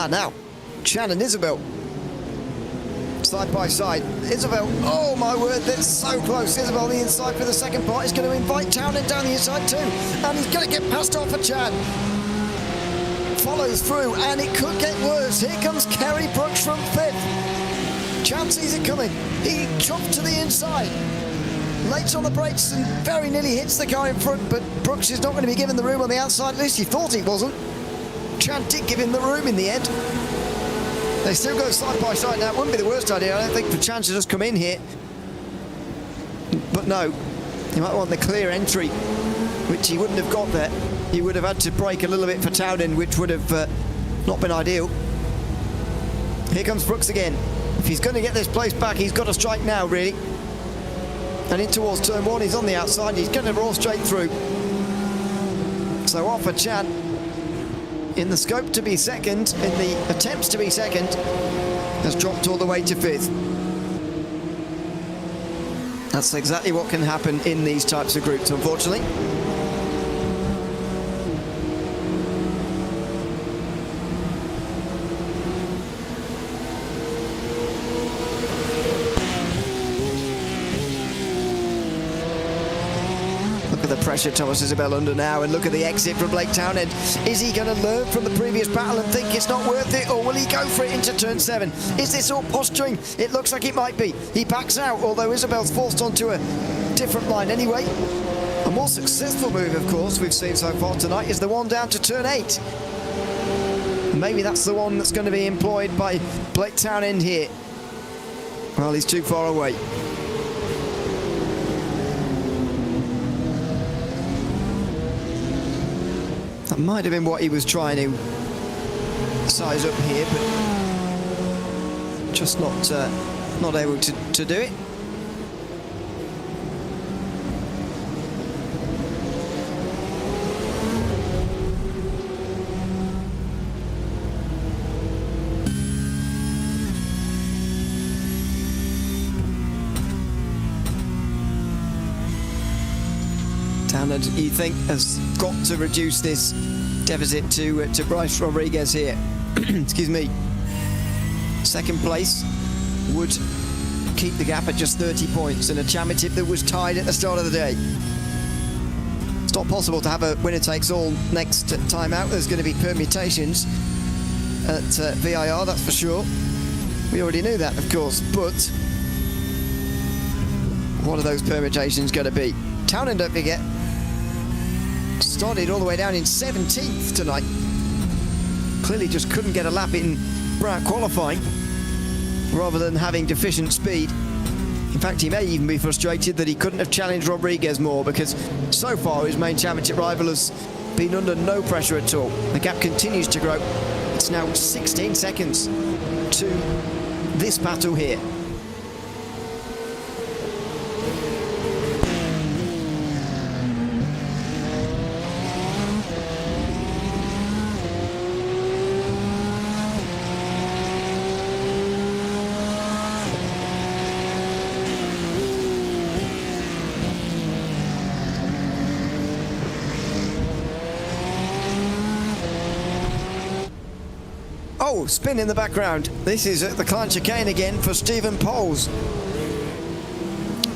Now, Chan and Isabel. Side by side. Isabel, oh my word, that's so close. Isabel on the inside for the second part is going to invite Townend down the inside too. And he's going to get past off for Chan. Follows through, and it could get worse. Here comes Kerry Brooks from 5th. Chan sees it coming. He chopped to the inside. Lates on the brakes and very nearly hits the car in front, but Brooks is not going to be given the room on the outside. At least he thought he wasn't. Chan did give him the room in the end. They still go side by side now. It wouldn't be the worst idea, I don't think, for Chan to just come in here. But no, he might want the clear entry, which he wouldn't have got there. you would have had to brake a little bit for Townend, which would have not been ideal. Here comes Brooks again. If he's going to get this place back, he's got to strike now, really. And in towards turn one, he's on the outside. He's going to roll straight through. So off for Chan. In the scope to be second, in the attempts to be second, has dropped all the way to fifth. That's exactly what can happen in these types of groups, unfortunately. Pressure Thomas Isabel under now, and look at the exit from Blake Townend. Is he going to learn from the previous battle and think it's not worth it, or will he go for it into turn 7? Is this all posturing? It looks like it might be. He backs out, although Isabel's forced onto a different line anyway. A more successful move, of course, we've seen so far tonight is the one down to turn 8. Maybe that's the one that's going to be employed by Blake Townend here. Well, he's too far away. That might have been what he was trying to size up here, but just not able to do it. Townend, you think, has got to reduce this deficit to Bryce Rodriguez here. Excuse me. Second place would keep the gap at just 30 points in a championship that was tied at the start of the day. It's not possible to have a winner-takes-all next time out. There's going to be permutations at VIR, that's for sure. We already knew that, of course, but what are those permutations going to be? Townend, don't forget, started all the way down in 17th tonight. Clearly just couldn't get a lap in Brown qualifying, rather than having deficient speed. In fact, he may even be frustrated that he couldn't have challenged Rodriguez more, because so far his main championship rival has been under no pressure at all. The gap continues to grow. It's now 16 seconds to this battle here. Oh, spin in the background. This is at the Klein chicane again for Stephen Poles,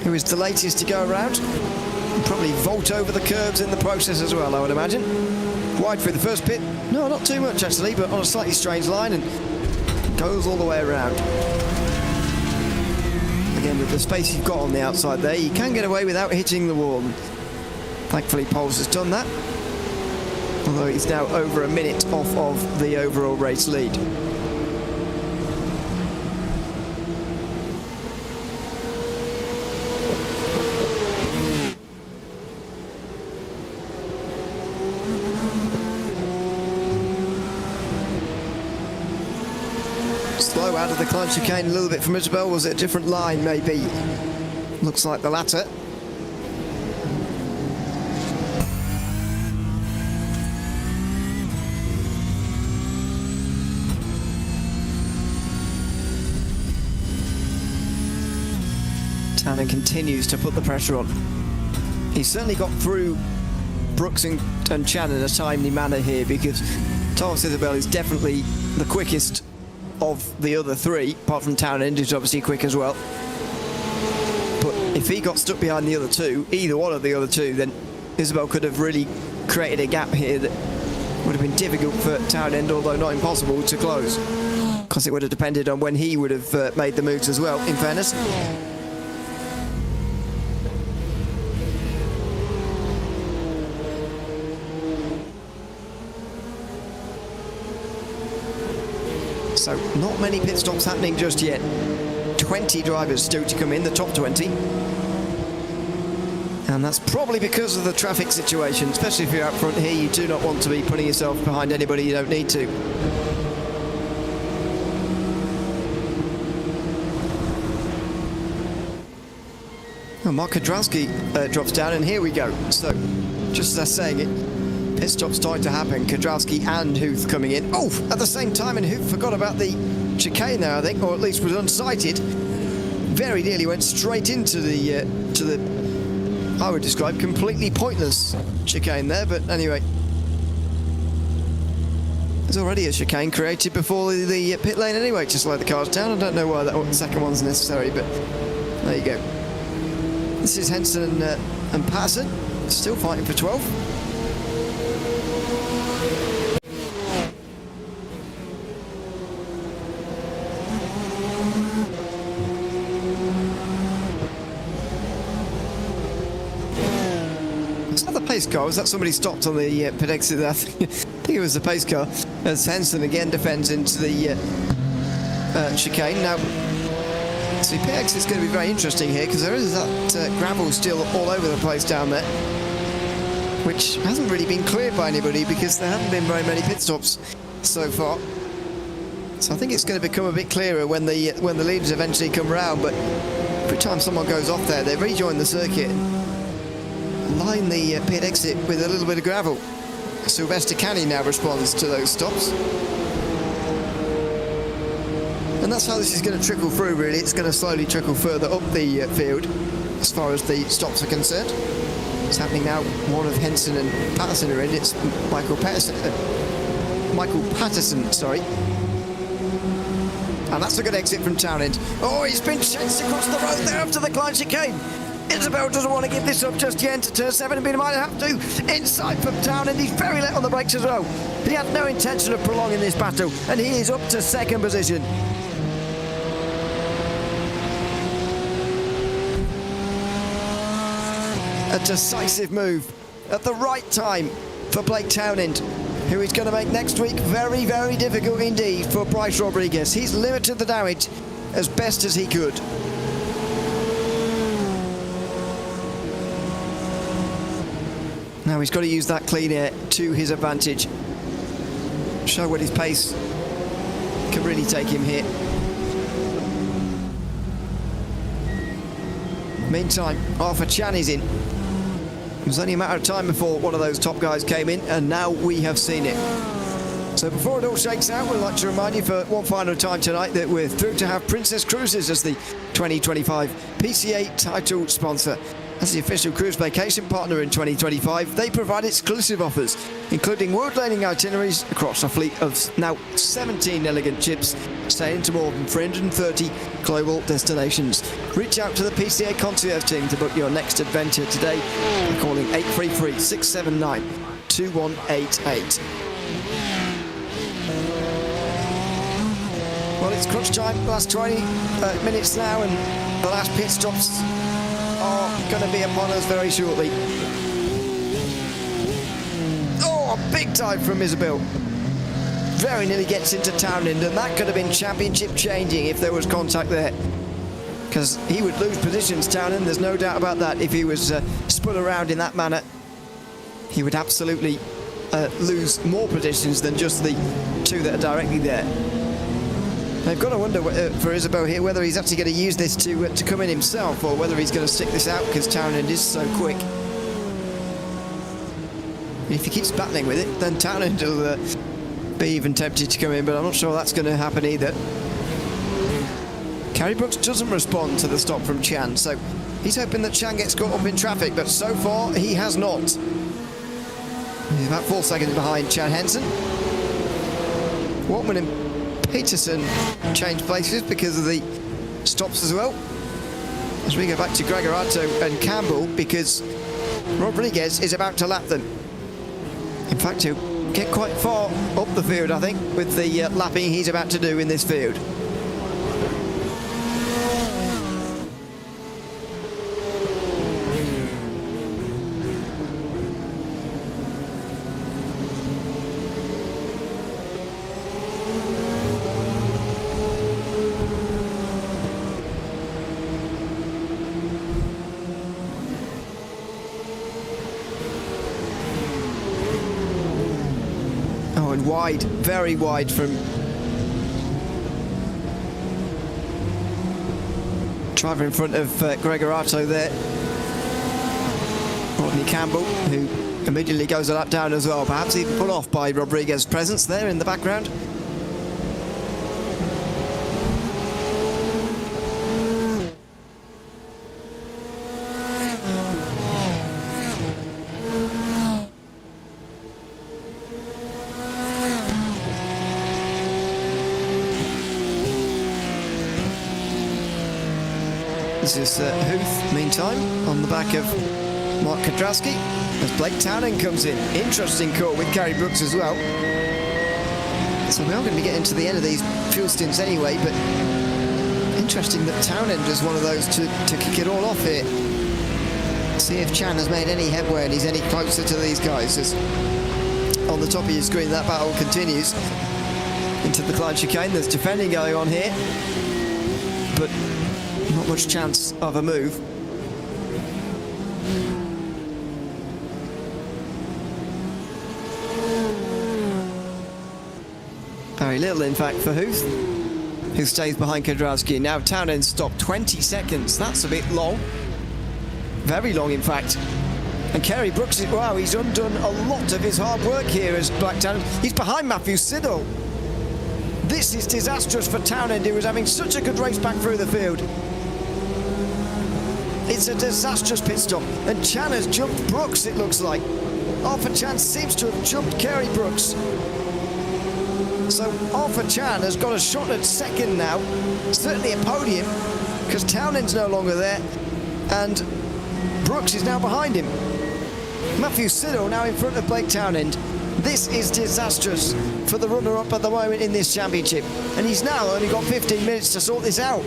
who is the latest to go around. He'll probably vault over the curbs in the process as well, I would imagine. Wide through the first pit. No, not too much actually, but on a slightly strange line, and goes all the way around. Again, with the space you've got on the outside there, you can get away without hitting the wall. Thankfully, Poles has done that, although he's now over a minute off of the overall race lead. Slow out of the Klein chicane a little bit from Isabel. Was it a different line, maybe? Looks like the latter. And continues to put the pressure on. He's certainly got through Brooks and Chan in a timely manner here, because Thomas Isabel is definitely the quickest of the other three, apart from Townend, who's obviously quick as well. But if he got stuck behind the other two, either one of the other two, then Isabel could have really created a gap here that would have been difficult for Townend, although not impossible, to close, because it would have depended on when he would have made the moves as well, in fairness. So not many pit stops happening just yet. 20 drivers still to come in, the top 20. And that's probably because of the traffic situation, especially if you're out front here. You do not want to be putting yourself behind anybody you don't need to. Oh, Mark Kudrowski drops down, and here we go. So, just as I was saying it, pit stop starting to happen. Kudrowski and Huth coming in. Oh, at the same time, and Huth forgot about the chicane there, I think, or at least was unsighted. Very nearly went straight into the I would describe completely pointless chicane there, but anyway. There's already a chicane created before the pit lane anyway to slow the cars down. I don't know why that second one's necessary, but there you go. This is Henson and Patterson, still fighting for 12. Pace car. Was that somebody stopped on the pit exit there? I think it was the pace car, as Henson again defends into the chicane. Now, see, pit exit's going to be very interesting here because there is that gravel still all over the place down there, which hasn't really been cleared by anybody because there haven't been very many pit stops so far. So I think it's going to become a bit clearer when the leaders eventually come round, but every time someone goes off there, they rejoin the circuit, line the pit exit with a little bit of gravel. Sylvester Canny now responds to those stops. And that's how this is going to trickle through, really. It's going to slowly trickle further up the field as far as the stops are concerned. It's happening now. One of Henson and Patterson are in. It's Michael Patterson, sorry. And that's a good exit from Townend. Oh, he's been chased across the road there after the Clyde chicane. Isabel doesn't want to give this up just yet into turn 7, but he might have to. Inside from Townend, he's very late on the brakes as well. He had no intention of prolonging this battle, and he is up to second position. A decisive move at the right time for Blake Townend, who is going to make next week very, very difficult indeed for Bryce Rodriguez. He's limited the damage as best as he could. Now he's got to use that clean air to his advantage. Show what his pace can really take him here. Meantime, Arthur Chan is in. It was only a matter of time before one of those top guys came in, and now we have seen it. So before it all shakes out, we'd like to remind you for one final time tonight that we're through to have Princess Cruises as the 2025 PCA title sponsor. As the official cruise vacation partner in 2025, they provide exclusive offers, including world-leading itineraries across a fleet of now 17 elegant ships, sailing to more than 330 global destinations. Reach out to the PCA concierge team to book your next adventure today by calling 833-679-2188. Well, it's crunch time, last 20 minutes now, and the last pit stops are going to be upon us very shortly. Oh, a big time from Isabel. Very nearly gets into Townend, and that could have been championship changing if there was contact there. Because he would lose positions, Townend, there's no doubt about that. If he was spun around in that manner, he would absolutely lose more positions than just the two that are directly there. They've got to wonder for Isabel here whether he's actually going to use this to come in himself, or whether he's going to stick this out because Townend is so quick. And if he keeps battling with it, then Townend will be even tempted to come in, but I'm not sure that's going to happen either. Carrie Brooks doesn't respond to the stop from Chan, so he's hoping that Chan gets caught up in traffic, but so far he has not. He's about 4 seconds behind Chan Henson. Walkman and Peterson change places because of the stops as well. As we go back to Gregorato and Campbell, because Rodriguez is about to lap them. In fact, he'll get quite far up the field, I think, with the lapping he's about to do in this field. wide, very wide from driver in front of Gregorato there. Rodney Campbell, who immediately goes a lap down as well, perhaps even put off by Rodriguez's presence there in the background. This is Huth, meantime, on the back of Mark Kwiatkowski, as Blake Townend comes in. Interesting call with Gary Brooks as well. So we are going to be getting to the end of these fuel stints anyway, but interesting that Townend is one of those to kick it all off here. See if Chan has made any headway and he's any closer to these guys. As on the top of your screen, that battle continues into the Clyde chicane. There's defending going on here, but not much chance of a move. Very little, in fact, for Huth, who stays behind Kwiatkowski. Now Townend stopped 20 seconds. That's a bit long. Very long, in fact. And Kerry Brooks, wow, he's undone a lot of his hard work here as Black Townend. He's behind Matthew Siddall. This is disastrous for Townend, who was having such a good race back through the field. It's a disastrous pit stop, and Chan has jumped Brooks, it looks like. Arthur Chan seems to have jumped Kerry Brooks. So Arthur Chan has got a shot at second now, certainly a podium, because Townend's no longer there, and Brooks is now behind him. Matthew Siddall now in front of Blake Townend. This is disastrous for the runner-up at the moment in this championship, and he's now only got 15 minutes to sort this out.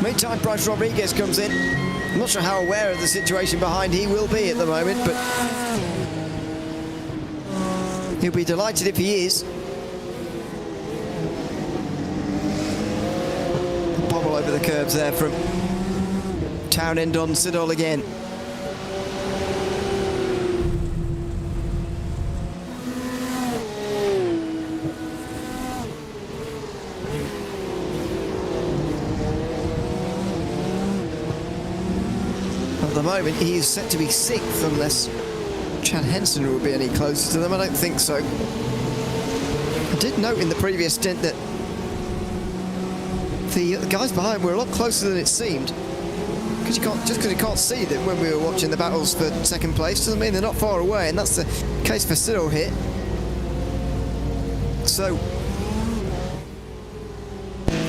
Meantime, Bryce Rodriguez comes in. I'm not sure how aware of the situation behind he will be at the moment, but he'll be delighted if he is. A bobble over the curbs there from Townend on Siddall again. At the moment, he is set to be 6th unless Chad Henson will be any closer to them. I don't think so. I did note in the previous stint that the guys behind were a lot closer than it seemed. Because you can't see them when we were watching the battles for second place doesn't mean they're not far away, and that's the case for Siddall here. So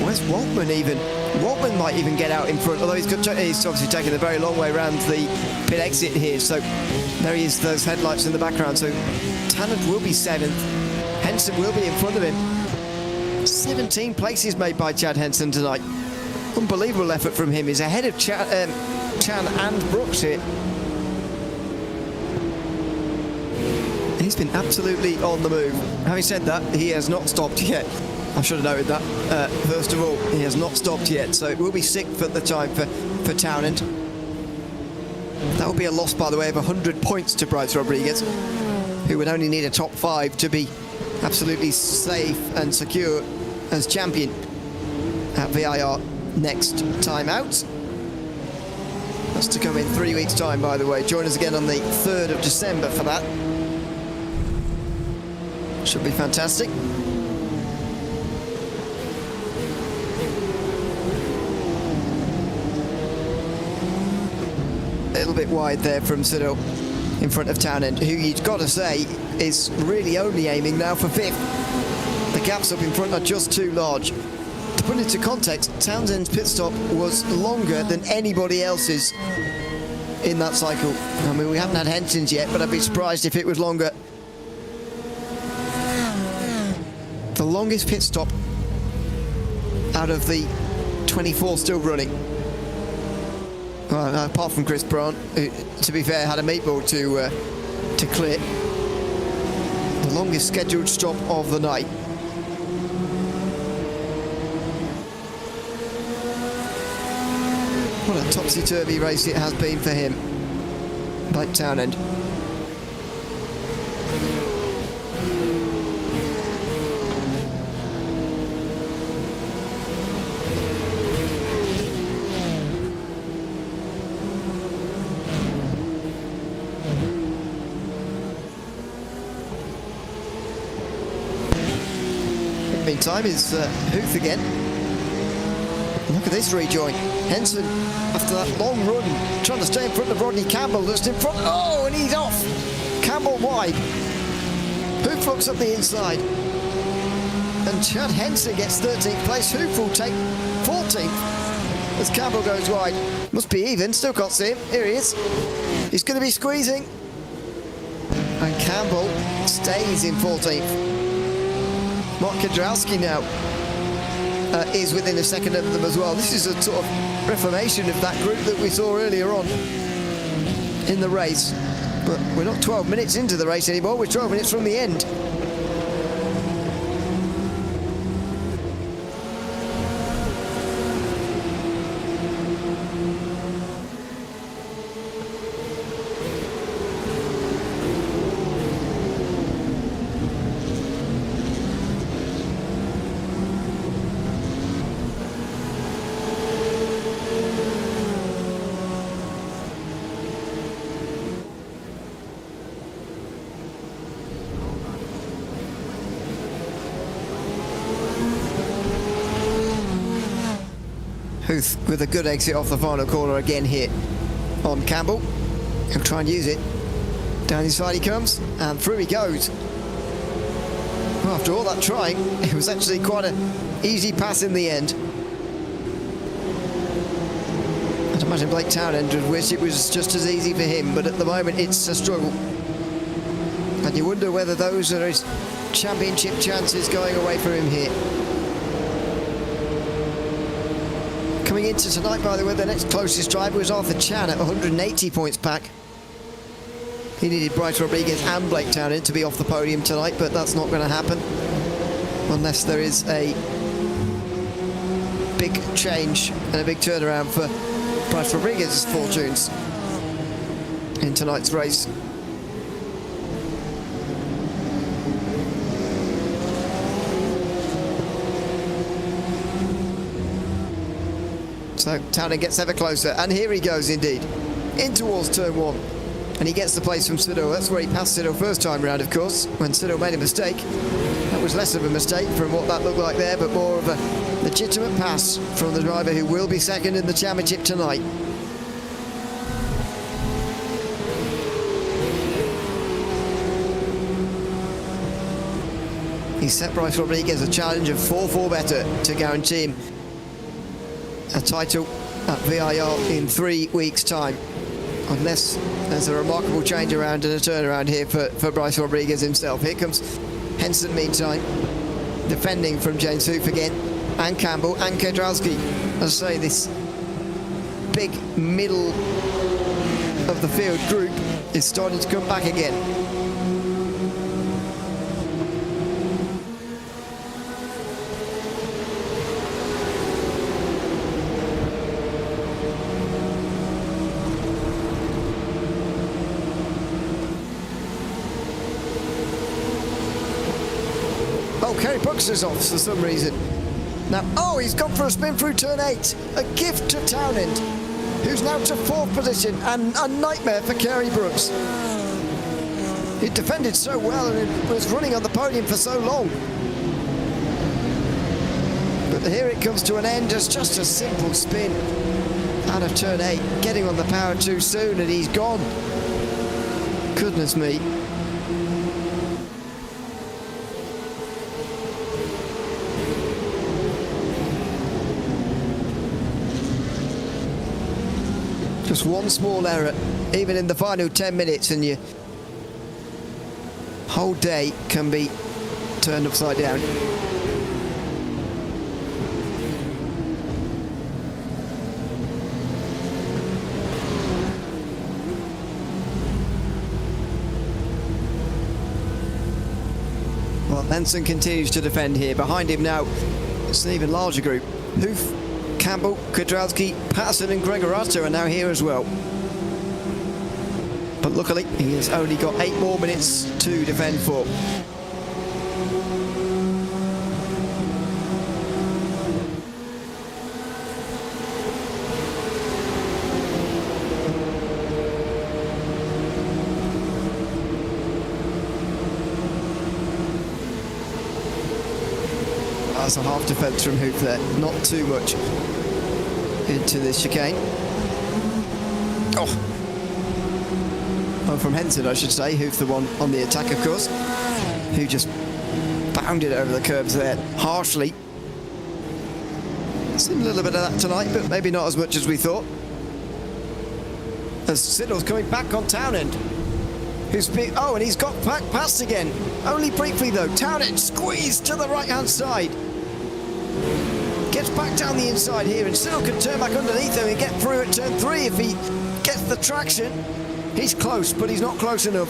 where's Waltman even? Waltman might even get out in front, although he's obviously taking a very long way around the pit exit here. So there he is, those headlights in the background. So Townend will be 7th. Henson will be in front of him. 17 places made by Chad Henson tonight. Unbelievable effort from him. He's ahead of Chan and Brooks here. He's been absolutely on the move. Having said that, he has not stopped yet. I should have noted that. First of all, he has not stopped yet, so it will be 6th at the time for Townend. That will be a loss, by the way, of 100 points to Bryce Rodriguez, who would only need a top 5 to be absolutely safe and secure as champion at VIR next time out. That's to come in 3 weeks' time, by the way. Join us again on the 3rd of December for that. Should be fantastic. A little bit wide there from Siddall in front of Townend, who you've got to say is really only aiming now for 5th. The gaps up in front are just too large. To put into context, Townsend's pit stop was longer than anybody else's in that cycle. I mean, we haven't had Henson's yet, but I'd be surprised if it was longer. The longest pit stop out of the 24 still running. Well, apart from Chris Brandt, who, to be fair, had a meatball to clear. The longest scheduled stop of the night. What a topsy-turvy race it has been for him. Blake Townend. meantime is Huth again. Look at this rejoin. Henson, after that long run, trying to stay in front of Rodney Campbell, just in front. Oh, and he's off. Campbell wide. Huth looks up the inside. And Chad Henson gets 13th place. Huth will take 14th as Campbell goes wide. Must be even, still can't see him. Here he is. He's going to be squeezing. And Campbell stays in 14th. Mark Kudrowski now is within a second of them as well. This is a sort of reformation of that group that we saw earlier on in the race. But we're not 12 minutes into the race anymore, we're 12 minutes from the end. Huth with a good exit off the final corner again here on Campbell. He'll try and use it. Down inside he comes, and through he goes. Well, after all that trying, it was actually quite an easy pass in the end. I'd imagine Blake Townend would wish it was just as easy for him, but at the moment it's a struggle. And you wonder whether those are his championship chances going away from him here. Coming into tonight, by the way, the next closest driver was Arthur Chan at 180 points back. He needed Bryce Rodriguez and Blake Townend to be off the podium tonight, but that's not going to happen unless there is a big change and a big turnaround for Bryce Rodriguez's fortunes in tonight's race. So Townend gets ever closer, and here he goes indeed, in towards turn one. And he gets the place from Siddle. That's where he passed Siddle first time round, of course, when Siddle made a mistake. That was less of a mistake from what that looked like there, but more of a legitimate pass from the driver who will be second in the championship tonight. He set Bryce Rodriguez a challenge of 4-4 better to guarantee him a title at VIR in 3 weeks' time, unless there's a remarkable change around and a turnaround here for Bryce Rodriguez himself. Here comes Henson meantime, defending from James Huth again, and Campbell and Kudrowski. As I say, this big middle of the field group is starting to come back again. Kerry Brooks is off for some reason. Now, oh, he's gone for a spin through turn 8. A gift to Townend, who's now to 4th position, and a nightmare for Kerry Brooks. He defended so well and was running on the podium for so long. But here it comes to an end as just a simple spin out of turn 8, getting on the power too soon, and he's gone. Goodness me. Just one small error, even in the final 10 minutes, and your whole day can be turned upside down. Well, Henson continues to defend here. Behind him now, it's an even larger group. Huth, Campbell, Kudrowski, Patterson and Gregorato are now here as well. But luckily, he has only got 8 more minutes to defend for. That's a half defence from Hoof there, not too much into this chicane. Oh, from Henson, I should say. Hoof the one on the attack, of course, who just bounded over the curbs there harshly. Seen a little bit of that tonight, but maybe not as much as we thought. As Siddle's coming back on Townend, and he's got back past again. Only briefly though. Townend squeezed to the right-hand side. Gets back down the inside here, and Siddle can turn back underneath him and get through at turn 3 if he gets the traction. He's close, but he's not close enough.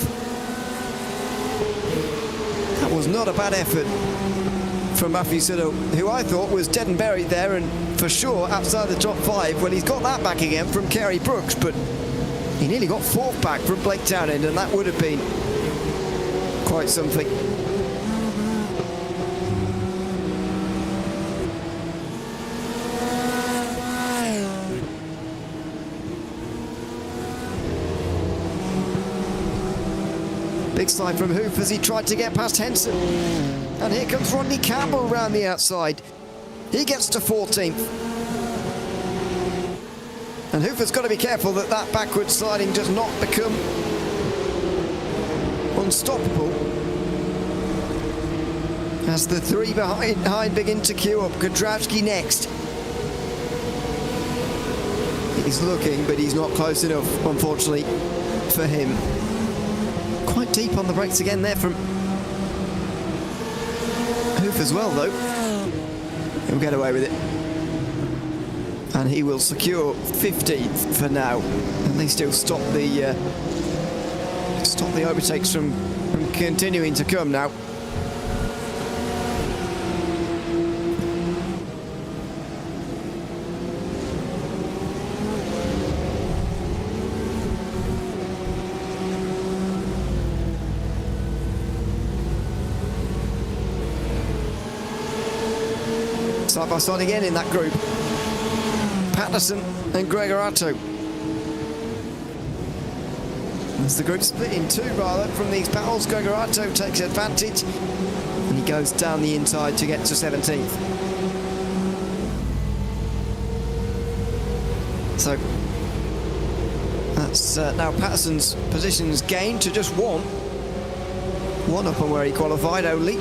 That was not a bad effort from Matthew Siddle, who I thought was dead and buried there, and for sure outside the top 5. Well, he's got that back again from Kerry Brooks, but he nearly got 4th back from Blake Townend, and that would have been quite something. Big slide from Hoof as he tried to get past Henson. And here comes Rodney Campbell round the outside. He gets to 14th. And Hoof has got to be careful that that backward sliding does not become unstoppable. As the 3 behind begin to queue up. Kudrawski next. He's looking, but he's not close enough, unfortunately, for him. Quite deep on the brakes again there from Hoof as well, though. He'll get away with it. And he will secure 15th for now. At least he'll stop the overtakes from continuing to come now. Side by side again in that group. Patterson and Gregorato. As the group split in 2 rather from these battles, Gregorato takes advantage and he goes down the inside to get to 17th. So that's now Patterson's positions gained to just 1 up on where he qualified only.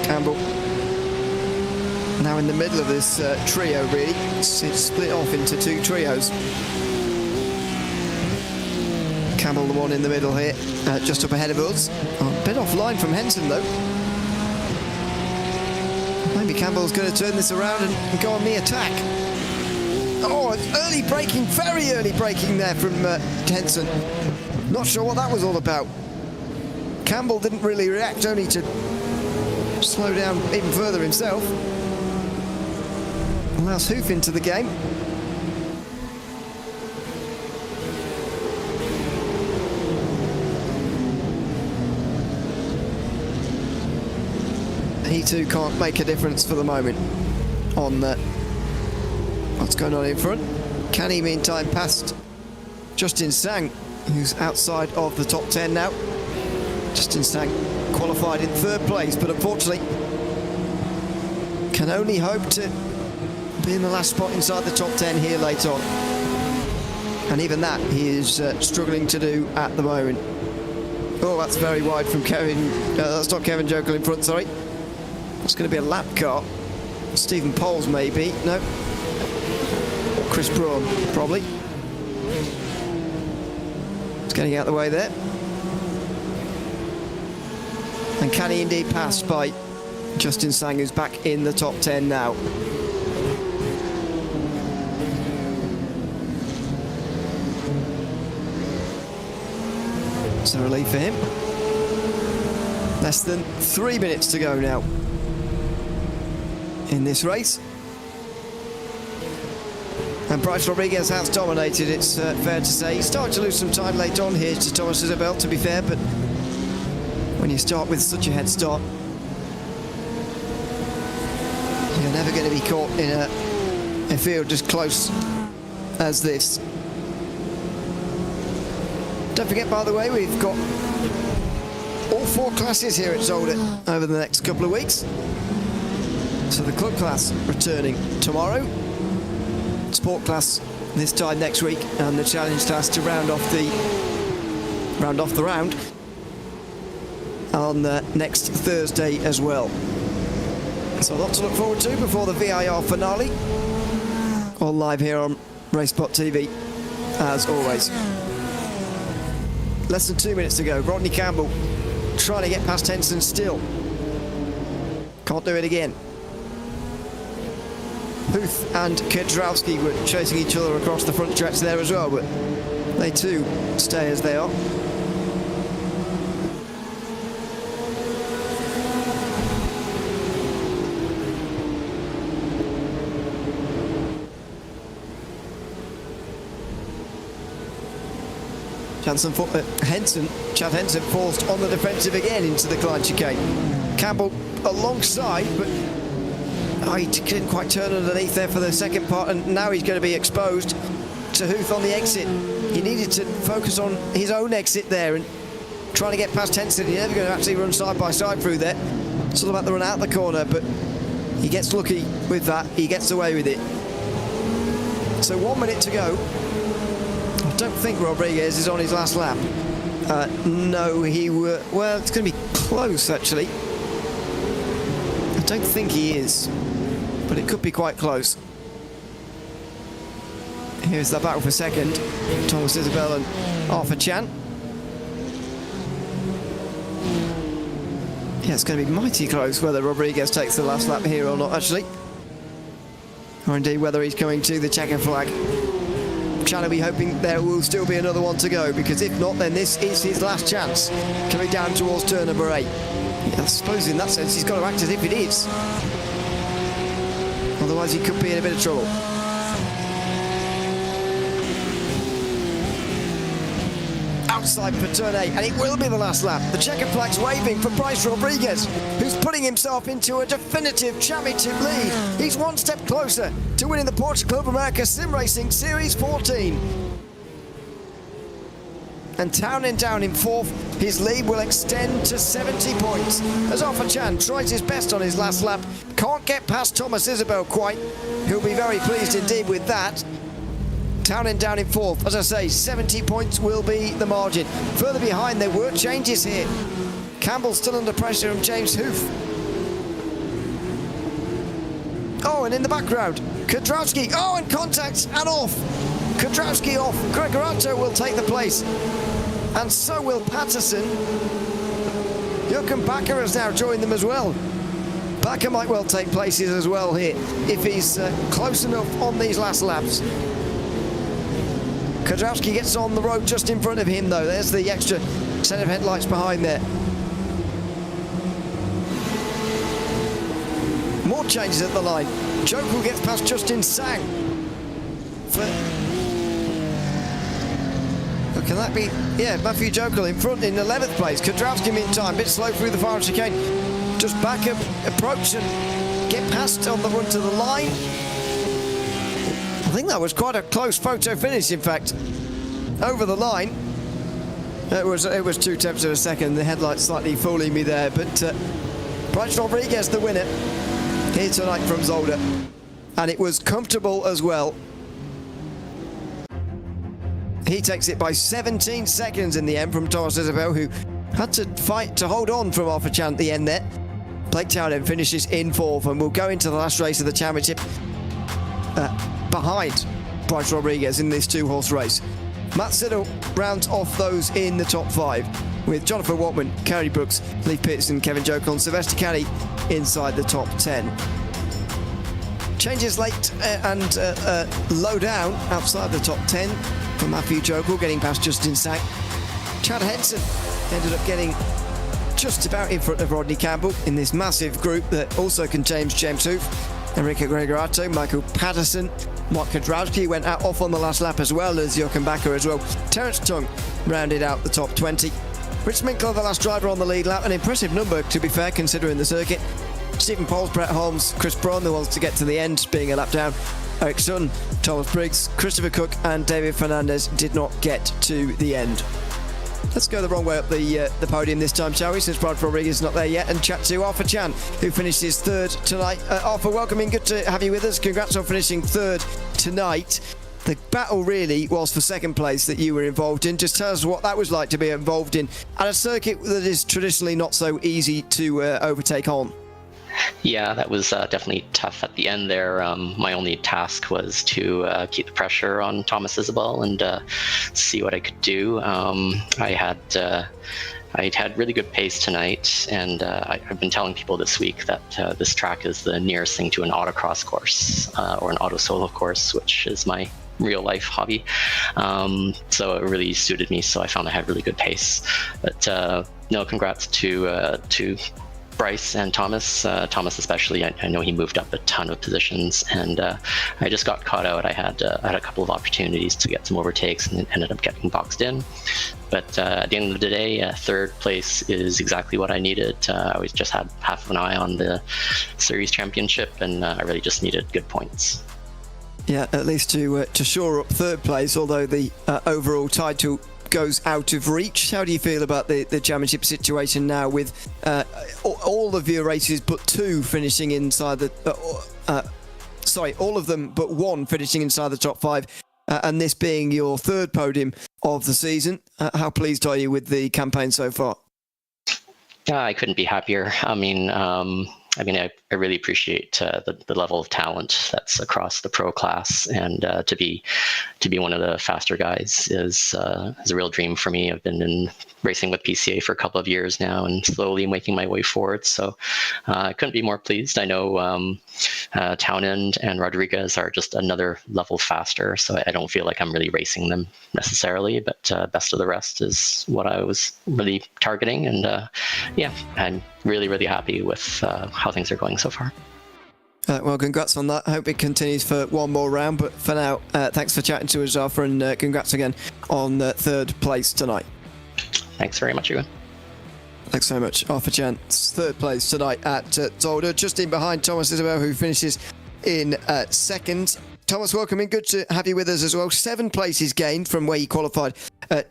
Campbell now in the middle of this trio, really. It's split off into 2 trios. Campbell the one in the middle here, just up ahead of us. A bit offline from Henson though. Maybe Campbell's going to turn this around and go on the attack. Oh, it's early braking, very early braking there from Henson. Not sure what that was all about. Campbell didn't really react, only to slow down even further himself. Allows Hoof into the game. He too can't make a difference for the moment on what's going on in front. Can he meantime pass Justin Sang, who's outside of the top 10 now? Justin Sang qualified in 3rd place, but unfortunately can only hope to be in the last spot inside the top 10 here late on. And even that he is struggling to do at the moment. Oh, that's very wide from Kevin. That's not Kevin Jokel in front, sorry. It's going to be a lap car. Stephen Poles maybe. No. Chris Braun, probably. It's getting out of the way there. And can he indeed pass by Justin Sang, who's back in the top 10 now? It's a relief for him. Less than 3 minutes to go now in this race. And Bryce Rodriguez has dominated, it's fair to say. He started to lose some time late on here to Thomas Isabel, to be fair, but when you start with such a head start, You're never going to be caught in a field as close as this. Don't forget, by the way, we've got all 4 classes here at Zolder over the next couple of weeks. So the club class returning tomorrow, sport class this time next week, and the challenge class to round off the round on next Thursday as well. So a lot to look forward to before the VIR finale. All live here on RaceSpot TV, as always. Less than 2 minutes to go. Rodney Campbell trying to get past Henson still. Can't do it again. Huth and Kedrowski were chasing each other across the front stretch there as well, but they too stay as they are. Chad Henson forced on the defensive again into the Klein chicane. Campbell alongside, but he didn't quite turn underneath there for the second part, and now he's going to be exposed to Huth on the exit. He needed to focus on his own exit there and trying to get past Henson. He's never going to actually run side by side through there. It's all about the run out the corner, but he gets lucky with that. He gets away with it. So 1 minute to go. I don't think Rodriguez is on his last lap. No, well, it's going to be close, actually. I don't think he is, but it could be quite close. Here's the battle for second. Thomas Isabel and Arthur Chan. Yeah, it's going to be mighty close whether Rodriguez takes the last lap here or not, actually. Or indeed whether he's coming to the checker flag. Chan will be hoping there will still be another one to go, because if not, then this is his last chance coming down towards turn number 8. Yeah, I suppose in that sense he's got to act as if it is. Otherwise he could be in a bit of trouble. Outside for turn 8, and it will be the last lap. The checker flag's waving for Bryce Rodriguez, who's putting himself into a definitive championship lead. He's one step closer to winning the Porsche Club America Sim Racing Series 14. And Townend down in 4th. His lead will extend to 70 points as Arthur Chan tries his best on his last lap. Can't get past Thomas Isabel quite. He'll be very pleased indeed with that. Townend down in 4th. As I say, 70 points will be the margin. Further behind, there were changes here. Campbell still under pressure from James Huth. Oh, and in the background, Kedrowski. Oh, and contact and off. Kedrowski off. Gregorato will take the place. And so will Patterson. Jochen Bakker has now joined them as well. Bakker might well take places as well here if he's close enough on these last laps. Kedrowski gets on the road just in front of him, though. There's the extra set of headlights behind there. More changes at the line. Jokel gets past Justin Sang. Can that be? Yeah, Matthew Jokel in front in 11th place. Kedrowski meantime, a bit slow through the final chicane. Just back up, approach and get past on the run to the line. I think that was quite a close photo finish, in fact. Over the line. It was 0.2 of a second. The headlights slightly fooling me there, but Bryce Rodriguez, the winner here tonight from Zolder. And it was comfortable as well. He takes it by 17 seconds in the end from Thomas Isabel, who had to fight to hold on from Arthur Chan at the end there. Blake Townend finishes in 4th and will go into the last race of the championship behind Bryce Rodriguez in this 2-horse race. Matt Siddle rounds off those in the top 5, with Jonathan Watman, Kerry Brooks, Lee Peterson, Kevin Jokel and Sylvester Caddy inside the top 10. Changes late and low down outside the top 10 for Matthew Jokel, getting past Justin Sang. Chad Henson ended up getting just about in front of Rodney Campbell in this massive group that also contains James Huth, Enrico Gregorato, Michael Patterson, Mark Kedrowski went off on the last lap as well as Jochen Bakker as well. Terence Tung rounded out the top 20. Rich Minkler, the last driver on the lead lap, an impressive number to be fair considering the circuit. Stephen Pauls, Brett Holmes, Chris Braun, the ones to get to the end, being a lap down. Eric Sutton, Thomas Briggs, Christopher Cook and David Fernandez did not get to the end. Let's go the wrong way up the podium this time, shall we, since Bradford Rodriguez is not there yet, and chat to Arthur Chan, who finished his third tonight. Arthur, welcome in. Good to have you with us. Congrats on finishing third tonight. The battle really was for second place that you were involved in. Just tell us what that was like to be involved in at a circuit that is traditionally not so easy to overtake on. Yeah, that was definitely tough at the end there. My only task was to keep the pressure on Thomas Isabel and see what I could do. I had really good pace tonight, and I've been telling people this week that this track is the nearest thing to an autocross course or an auto solo course, which is my real life hobby. So it really suited me, so I found I had really good pace. But no, congrats to Bryce and Thomas. Thomas especially, I know he moved up a ton of positions, and I just got caught out. I had a couple of opportunities to get some overtakes and ended up getting boxed in. But at the end of the day, third place is exactly what I needed. I always just had half of an eye on the series championship, and I really just needed good points. Yeah, at least to shore up third place, although the overall title goes out of reach. How do you feel about the championship situation now, with all of your races but two finishing inside the all of them but one finishing inside the top five, and this being your third podium of the season? How pleased are you with the campaign so far? I couldn't be happier. I really appreciate the level of talent that's across the pro class, and to be one of the faster guys is a real dream for me. I've been racing with PCA for a couple of years now, and slowly making my way forward. So I couldn't be more pleased. I know Townend and Rodriguez are just another level faster, so I don't feel like I'm really racing them necessarily. But best of the rest is what I was really targeting, and yeah, I'm really happy with how things are going so far. Well, congrats on that. I hope it continues for one more round, but for now, thanks for chatting to us, Arthur, and congrats again on third place tonight. Thanks very much, Ewan. Thanks so much, Arthur Chan. Third place tonight at Zolder, just in behind Thomas Isabel, who finishes in second. Thomas, welcome in. Good to have you with us as well. 7 places gained from where you qualified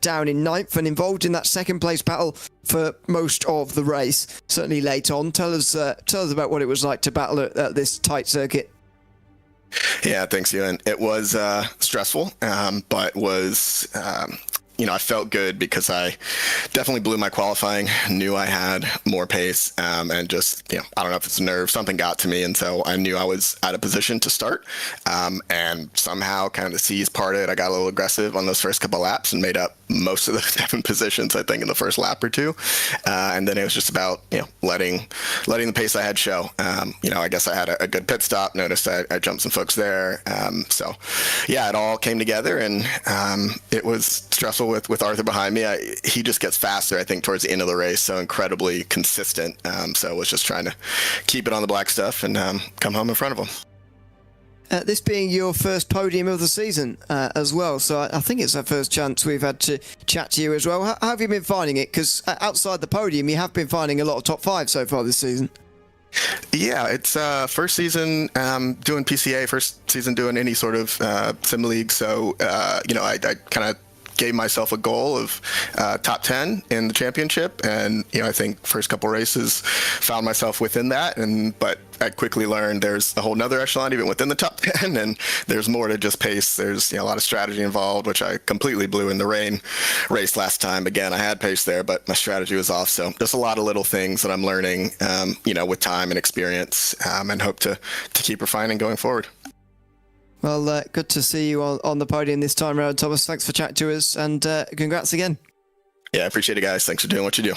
down in 9th, and involved in that second place battle for most of the race, certainly late on. Tell us about what it was like to battle at this tight circuit. Yeah, thanks, Ewan. It was stressful, but was I felt good because I definitely blew my qualifying, knew I had more pace, and just, I don't know if it's nerve, something got to me. And so I knew I was out of position to start. And somehow kind of the seas parted. I got a little aggressive on those first couple laps and made up most of the 7 positions, I think, in the first lap or two. And then it was just about, letting the pace I had show. I guess I had a good pit stop, noticed I jumped some folks there. So yeah, it all came together, and it was stressful with Arthur behind me. He just gets faster, I think, towards the end of the race, so incredibly consistent. So I was just trying to keep it on the black stuff and come home in front of him. This being your first podium of the season as well, so I think it's our first chance we've had to chat to you as well. How have you been finding it? Because outside the podium, you have been finding a lot of top 5 so far this season. Yeah, it's first season doing PCA, first season doing any sort of sim league. So, I kind of gave myself a goal of top 10 in the championship, and I think first couple races found myself within that, but I quickly learned there's a whole nother echelon even within the top 10, and there's more to just pace. There's a lot of strategy involved, which I completely blew in the rain race last time. Again, I had pace there, but my strategy was off. So there's a lot of little things that I'm learning, with time and experience, and hope to keep refining going forward. Well, good to see you on the podium this time around, Thomas. Thanks for chatting to us, and congrats again. Yeah, I appreciate it, guys. Thanks for doing what you do.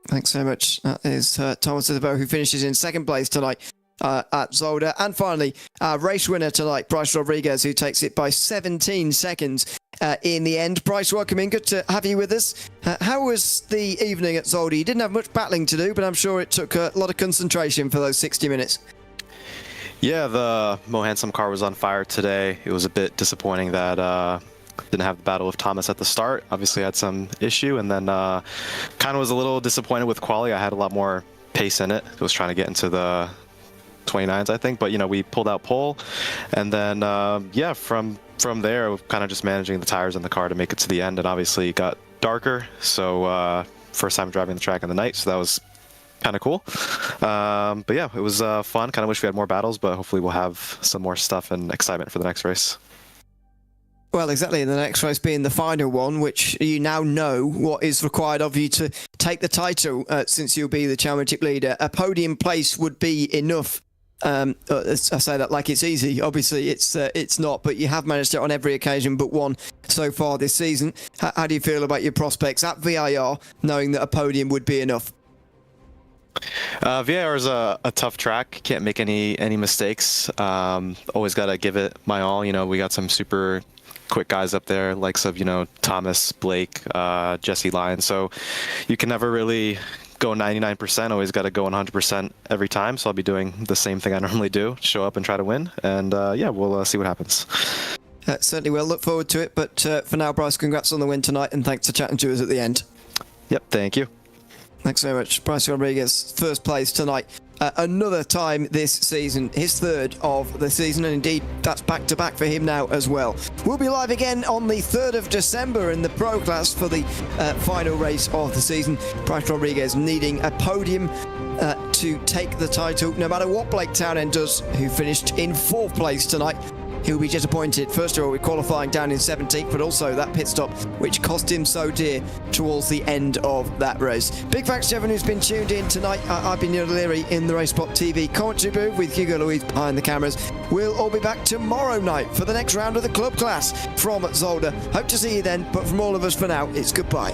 Thanks so much. That is Thomas Isabel, who finishes in second place tonight at Zolder. And finally, race winner tonight, Bryce Rodriguez, who takes it by 17 seconds in the end. Bryce, welcome in. Good to have you with us. How was the evening at Zolder? You didn't have much battling to do, but I'm sure it took a lot of concentration for those 60 minutes. Yeah, the Mo Handsome car was on fire today. It was a bit disappointing that didn't have the battle with Thomas at the start. Obviously had some issue, and then kind of was a little disappointed with quali. I had a lot more pace in it. It was trying to get into the 29s, I think, but we pulled out pole, and then from there, kind of just managing the tires in the car to make it to the end, and obviously it got darker, so first time driving the track in the night, so that was kind of cool. But yeah, it was fun. Kind of wish we had more battles, but hopefully we'll have some more stuff and excitement for the next race. Well, exactly. The next race being the final one, which you now know what is required of you to take the title, since you'll be the championship leader. A podium place would be enough. I say that like it's easy. Obviously, it's not, but you have managed it on every occasion but one so far this season. How do you feel about your prospects at VIR, knowing that a podium would be enough? VIR is a tough track. Can't make any mistakes. Always got to give it my all. We got some super quick guys up there, likes of Thomas, Blake, Jesse Lyons. So you can never really go 99%. Always got to go 100% every time. So I'll be doing the same thing I normally do: show up and try to win. And we'll see what happens. Certainly will. Look forward to it. But for now, Bryce, congrats on the win tonight, and thanks for chatting to us at the end. Yep, thank you. Thanks very much. Bryce Rodriguez, first place tonight. Another time this season, his third of the season, and indeed that's back-to-back for him now as well. We'll be live again on the 3rd of December in the Pro Class for the final race of the season. Bryce Rodriguez needing a podium to take the title, no matter what Blake Townend does, who finished in 4th place tonight. He'll be disappointed, first of all, with qualifying down in 17th, but also that pit stop, which cost him so dear towards the end of that race. Big thanks to everyone who's been tuned in tonight. I've been Neil Leary in the RaceSpot TV commentary booth with Hugo Louise behind the cameras. We'll all be back tomorrow night for the next round of the Club Class from Zolder. Hope to see you then, but from all of us for now, it's goodbye.